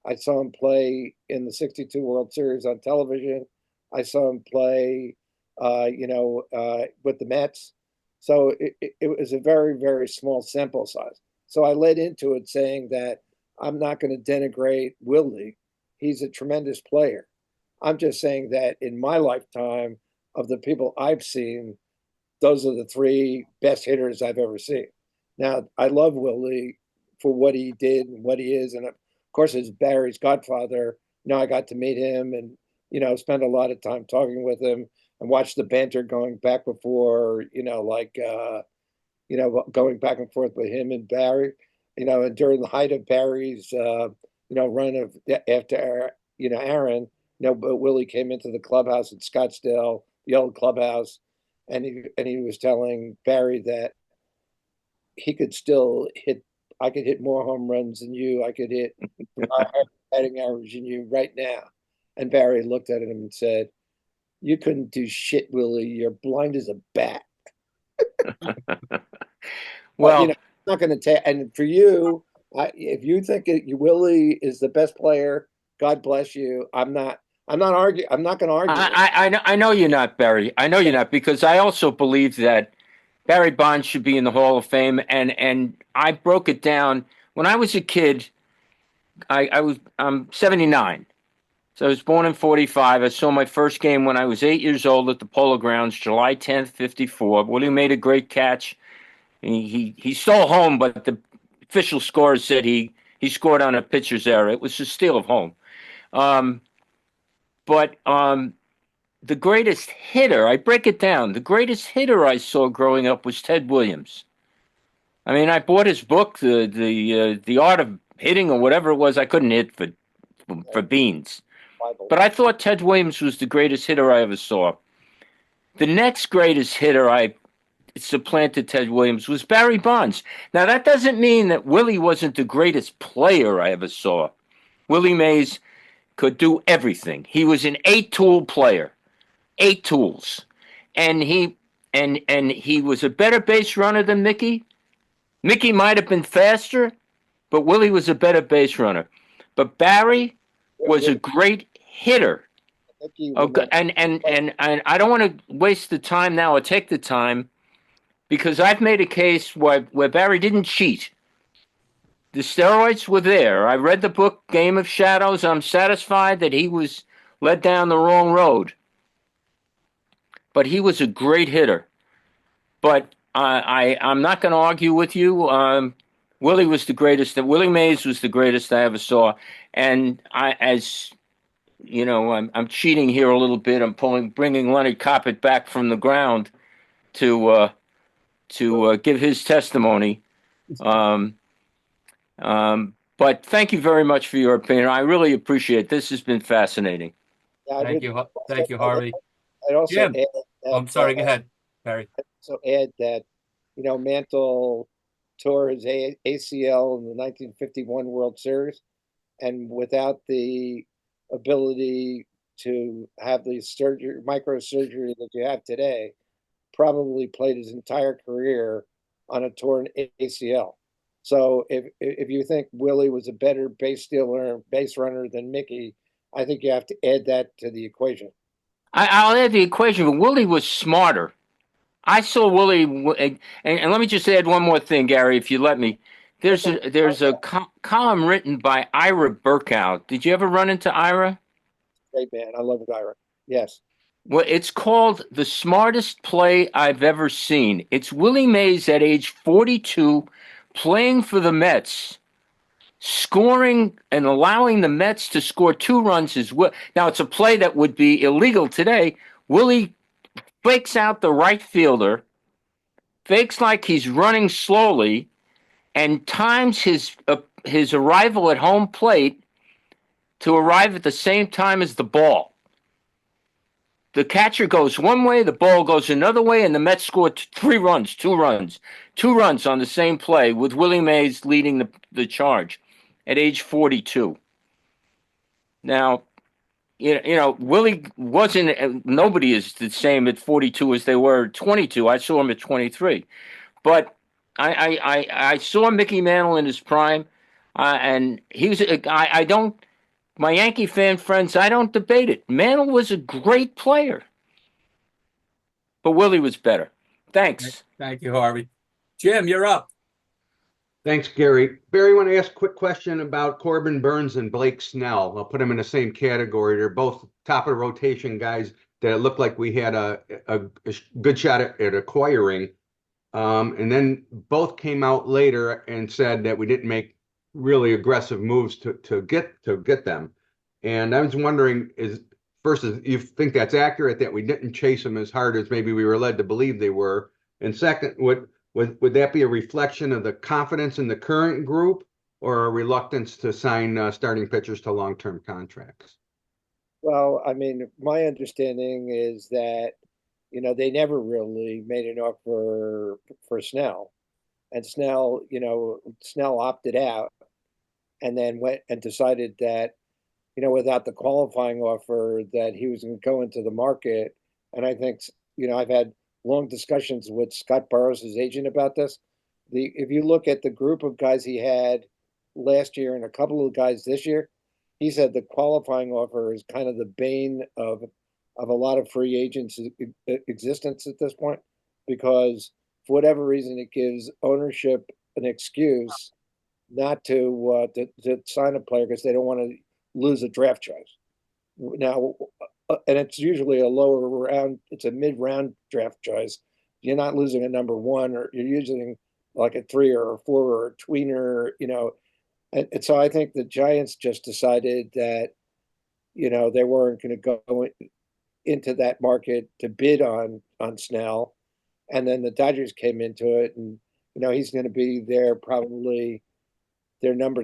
I saw him play in the '62 World Series on television. I saw him play, with the Mets. So it was a very, very small sample size. So I led into it saying that I'm not going to denigrate Willie. He's a tremendous player. I'm just saying that in my lifetime, of the people I've seen, those are the three best hitters I've ever seen. Now, I love Willie for what he did and what he is. And of course, as Barry's godfather, I got to meet him and, spend a lot of time talking with him and watch the banter going back before, going back and forth with him and Barry, and during the height of Barry's, run of after, Aaron, but Willie came into the clubhouse at Scottsdale, the old clubhouse, and he was telling Barry that he could still hit. I could hit more home runs than you. I could hit batting average than you right now. And Barry looked at him and said, "You couldn't do shit, Willie. You're blind as a bat." Well, But, not going to take. And for you, If you think Willie is the best player, God bless you. I'm not. I'm not arguing. I'm not going to argue it. I know you're not, Barry. I know you're not, because I also believe that Barry Bonds should be in the Hall of Fame, and I broke it down when I was a kid. I'm 79, so I was born in 45. I saw my first game when I was 8 years old at the Polo Grounds, July 10th, 54. Willie made a great catch. He stole home, but the official score said he scored on a pitcher's error. It was a steal of home. But the greatest hitter, I break it down, the greatest hitter I saw growing up was Ted Williams. I mean, I bought his book, the Art of Hitting or whatever it was. I couldn't hit for beans, but I thought Ted Williams was the greatest hitter I ever saw. The next greatest hitter I supplanted Ted Williams was Barry Bonds. Now that doesn't mean that Willie wasn't the greatest player I ever saw. Willie Mays could do everything. He was an eight-tool player, eight tools, and he was a better base runner than Mickey. Mickey might have been faster, but Willie was a better base runner. But Barry was a great hitter. Okay, and I don't want to waste the time now or take the time, because I've made a case where Barry didn't cheat. The steroids were there. I read the book Game of Shadows. I'm satisfied that he was led down the wrong road. But he was a great hitter. But I'm not going to argue with you. Willie was the greatest. Willie Mays was the greatest I ever saw. And as you know, I'm cheating here a little bit. I'm bringing Leonard Coppett back from the ground to give his testimony. But thank you very much for your opinion. I really appreciate it. This has been fascinating. Thank you, Harvey. I'd also Jim. add that, I'm sorry. Go ahead, Barry. So add that, Mantle tore his ACL in the 1951 World Series, and without the ability to have the microsurgery that you have today, probably played his entire career on a torn ACL. So if you think Willie was a better base runner than Mickey, I think you have to add that to the equation. I'll add the equation, but Willie was smarter. I saw Willie, and let me just add one more thing, Gary, if you let me. There's a column written by Ira Burkow. Did you ever run into Ira? Great man. I love Ira. Yes. Well, it's called The Smartest Play I've Ever Seen. It's Willie Mays at age 42 playing for the Mets, scoring and allowing the Mets to score 2 runs as well. Now, it's a play that would be illegal today. Willie fakes out the right fielder, fakes like he's running slowly, and times his arrival at home plate to arrive at the same time as the ball. The catcher goes one way, the ball goes another way, and the Mets scored 2 runs on the same play, with Willie Mays leading the charge at age 42. Now, Willie wasn't. Nobody is the same at 42 as they were at 22. I saw him at 23, but I saw Mickey Mantle in his prime, and he was. I don't. My Yankee fan friends, I don't debate it. Mantle was a great player, but Willie was better. Thanks. Thank you, Harvey. Jim, you're up. Thanks, Gary. Barry, I want to ask a quick question about Corbin Burns and Blake Snell. I'll put them in the same category. They're both top of the rotation guys that it looked like we had a good shot at acquiring. And then both came out later and said that we didn't make really aggressive moves to get them. And I was wondering, first, you think that's accurate, that we didn't chase them as hard as maybe we were led to believe they were? And second, would that be a reflection of the confidence in the current group, or a reluctance to sign starting pitchers to long-term contracts? Well, I mean, my understanding is that, they never really made an offer for Snell. And Snell opted out and then went and decided that, without the qualifying offer, that he was going to go into the market. And I think, I've had long discussions with Scott Burrows, his agent, about this. If you look at the group of guys he had last year and a couple of guys this year. He said the qualifying offer is kind of the bane of a lot of free agents' existence at this point, because for whatever reason it gives ownership an excuse not to sign a player because they don't want to lose a draft choice. Now, and it's usually a lower round, it's a mid-round draft choice. You're not losing a number one, or you're using like a 3 or a 4 or a tweener, and so I think the Giants just decided that, they weren't going to go into that market to bid on Snell. And then the Dodgers came into it, and, he's going to be there probably their number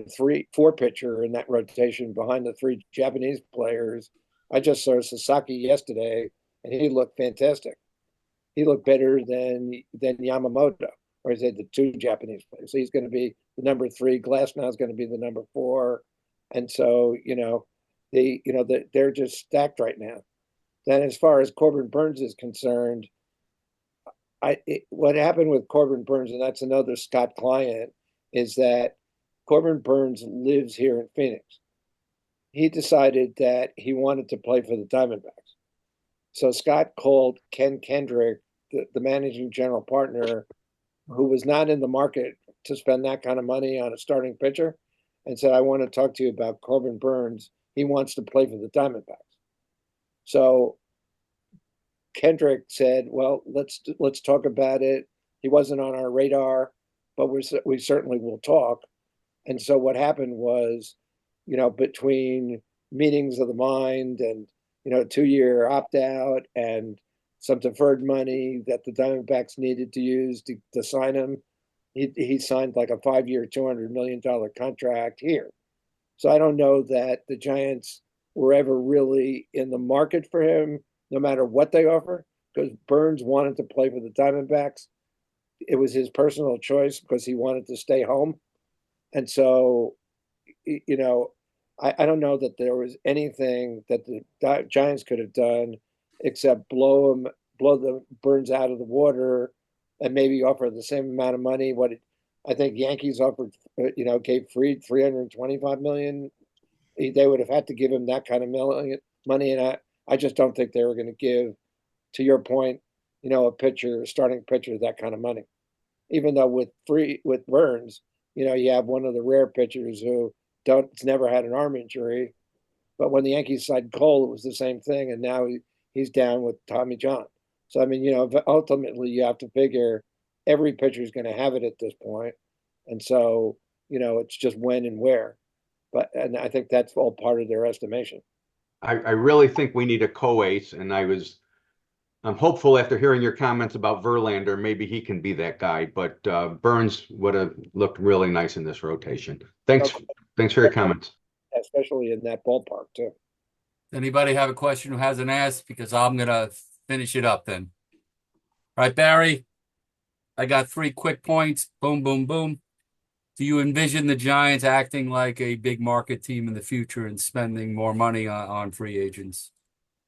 4 pitcher in that rotation behind the 3 Japanese players. I just saw Sasaki yesterday, and he looked fantastic. He looked better than Yamamoto, or is it the 2 Japanese players? So he's going to be the number 3. Glasnow is going to be the number 4, and so they're just stacked right now. Then, as far as Corbin Burns is concerned, what happened with Corbin Burns, and that's another Scott client, is that Corbin Burns lives here in Phoenix. He decided that he wanted to play for the Diamondbacks. So Scott called Ken Kendrick, the managing general partner, who was not in the market to spend that kind of money on a starting pitcher, and said, I want to talk to you about Corbin Burns. He wants to play for the Diamondbacks. So Kendrick said, well, let's talk about it. He wasn't on our radar, but we certainly will talk. And so what happened was, between meetings of the mind and, 2-year opt-out and some deferred money that the Diamondbacks needed to use to sign him, he signed like a 5-year, $200 million contract here. So I don't know that the Giants were ever really in the market for him, no matter what they offer, because Burns wanted to play for the Diamondbacks. It was his personal choice because he wanted to stay home. And so, I don't know that there was anything that the Giants could have done except blow the Burns out of the water and maybe offer the same amount of money. I think Yankees offered, gave Fried $325 million. They would have had to give him that kind of money, and I just don't think they were going to give, to your point, a starting pitcher, that kind of money. Even though with Burns, you have one of the rare pitchers who it's never had an arm injury, but when the Yankees signed Cole, it was the same thing, and now he's down with Tommy John. So I mean, ultimately you have to figure every pitcher is going to have it at this point, and so it's just when and where. And I think that's all part of their estimation. I really think we need a co-ace, and I'm hopeful after hearing your comments about Verlander, maybe he can be that guy. But Burns would have looked really nice in this rotation. Thanks for your comments. Especially in that ballpark too. Anybody have a question who hasn't asked? Because I'm gonna finish it up then. All right, Barry, I got 3 quick points. Boom, boom, boom. Do you envision the Giants acting like a big market team in the future and spending more money on free agents?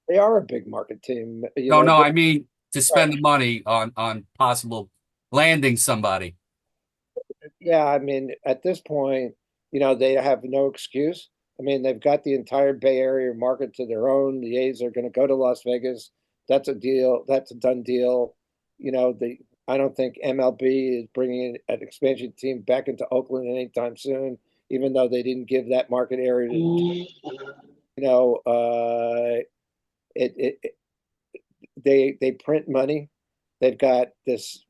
They are a big market team. No, I mean to spend the money on possible landing somebody. Yeah, I mean, at this point, they have no excuse. I mean, they've got the entire Bay Area market to their own. The A's are going to go to Las Vegas. That's a deal. That's a done deal. I don't think MLB is bringing an expansion team back into Oakland anytime soon, even though they didn't give that market area to, they print money. They've got this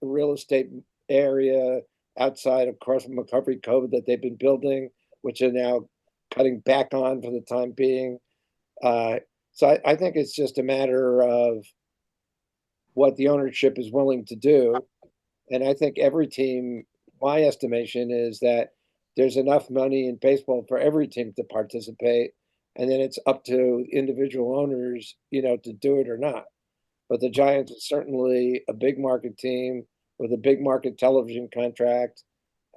real estate area outside of Carson McCaffrey Cove that they've been building, which are now cutting back on for the time being. So I think it's just a matter of what the ownership is willing to do. And I think every team, my estimation is that there's enough money in baseball for every team to participate. And then it's up to individual owners, to do it or not. But the Giants are certainly a big market team with a big market television contract,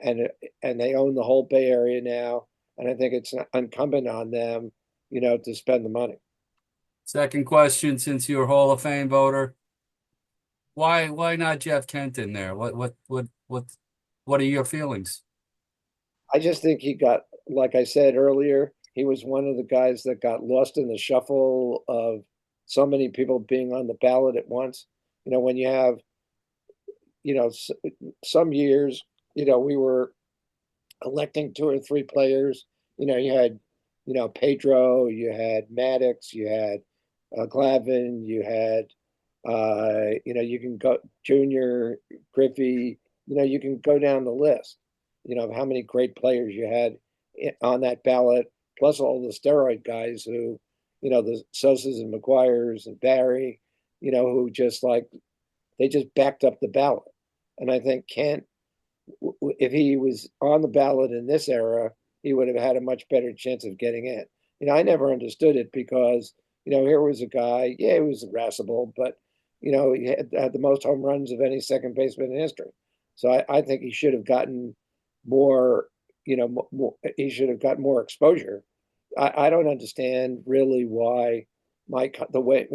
and they own the whole Bay Area now. And I think it's incumbent on them, to spend the money. Second question, since you're a Hall of Fame voter, Why not Jeff Kent in there? What are your feelings? I just think he got, like I said earlier, he was one of the guys that got lost in the shuffle of so many people being on the ballot at once. When you have, some years, we were electing two or three players. You had, Pedro, you had Maddox, you had Glavin, you had, you can go Junior, Griffey, you can go down the list, of how many great players you had on that ballot, plus all the steroid guys who, the Sosas and McGuires and Barry, who just like, they just backed up the ballot. And I think Kent, if he was on the ballot in this era, he would have had a much better chance of getting in. I never understood it because, here was a guy, yeah, he was irascible, but, he had the most home runs of any second baseman in history. So I think he should have gotten more, he should have got more exposure. I don't understand really why the way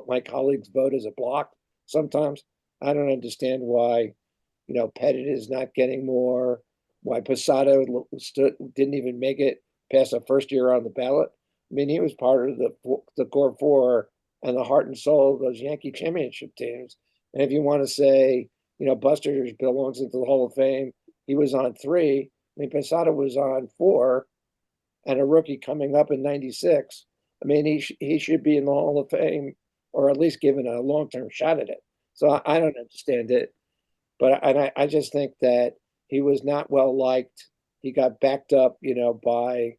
my colleagues vote as a block sometimes. I don't understand why Pettit is not getting more. Why Posada didn't even make it past the first year on the ballot. I mean, he was part of the core four and the heart and soul of those Yankee championship teams. And if you want to say, Buster belongs into the Hall of Fame, he was on three. I mean, Posada was on four, and a rookie coming up in '96. I mean, he should be in the Hall of Fame, or at least given a long term shot at it. So I don't understand it. But I just think that he was not well liked. He got backed up, by,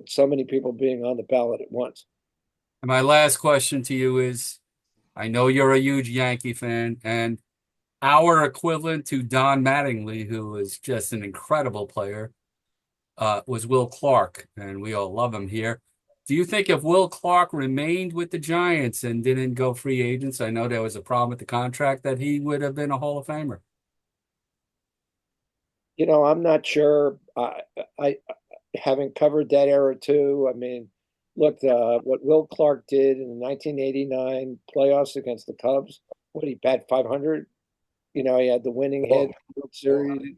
so many people being on the ballot at once. And my last question to you is, I know you're a huge Yankee fan, and our equivalent to Don Mattingly, who is just an incredible player, was Will Clark, and we all love him here. Do you think if Will Clark remained with the Giants and didn't go free agents, I know there was a problem with the contract, that he would have been a Hall of Famer? I'm not sure. I having covered that era too. I mean, look, what Will Clark did in the 1989 playoffs against the Cubs. What did he bat 500? He had the winning hit, World Series,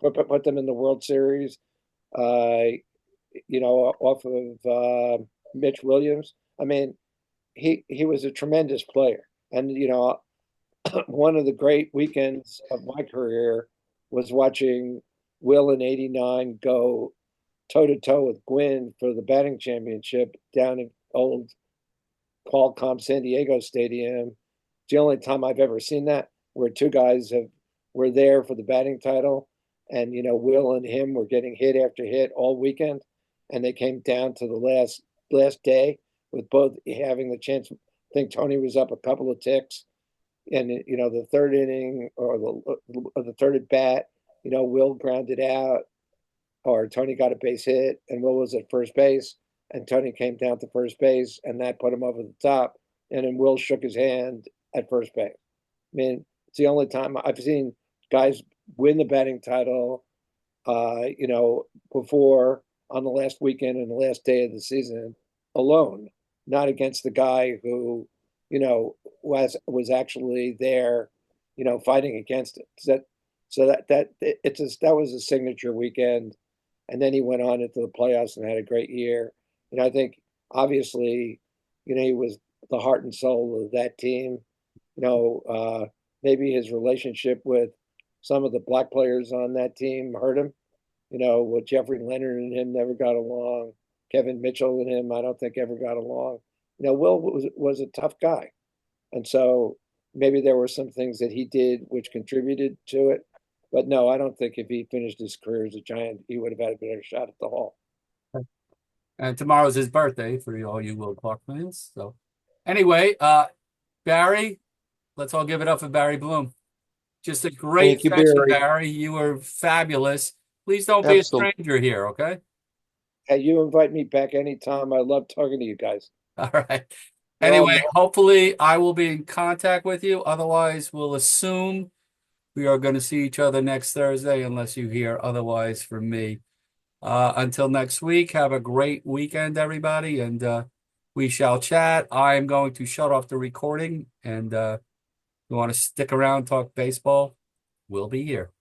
put them in the World Series. Uh, off of Mitch Williams. I mean, he was a tremendous player, and one of the great weekends of my career was watching Will in '89 go toe to toe with Gwynn for the batting championship down in old Qualcomm San Diego Stadium. It's the only time I've ever seen that where two guys were there for the batting title, and Will and him were getting hit after hit all weekend, and they came down to the last day with both having the chance. I think Tony was up a couple of ticks, and the third inning or the third at bat, Will grounded out, or Tony got a base hit, and Will was at first base, and Tony came down to first base, and that put him over the top, and then Will shook his hand at first base. I mean, it's the only time I've seen guys win the batting title, before on the last weekend and the last day of the season alone, not against the guy who, was actually there, fighting against it. That was a signature weekend, and then he went on into the playoffs and had a great year. I think obviously, he was the heart and soul of that team. Maybe his relationship with some of the black players on that team hurt him. With Jeffrey Leonard and him never got along. Kevin Mitchell and him, I don't think ever got along. Will was a tough guy, and so maybe there were some things that he did which contributed to it. But no, I don't think if he finished his career as a Giant, he would have had a better shot at the Hall. And tomorrow's his birthday for all you Will Clark fans. So anyway, Barry, let's all give it up for Barry Bloom. Just a great Thank you, session, Barry. Barry. You were fabulous. Please don't be a Absolutely. stranger here, okay? Hey, you invite me back anytime. I love talking to you guys. All right. You're all Anyway, hopefully I will be in contact with you. Otherwise, we'll assume we are going to see each other next Thursday unless you hear otherwise from me. Until next week, have a great weekend, everybody, and we shall chat. I am going to shut off the recording, and You want to stick around, talk baseball? We'll be here.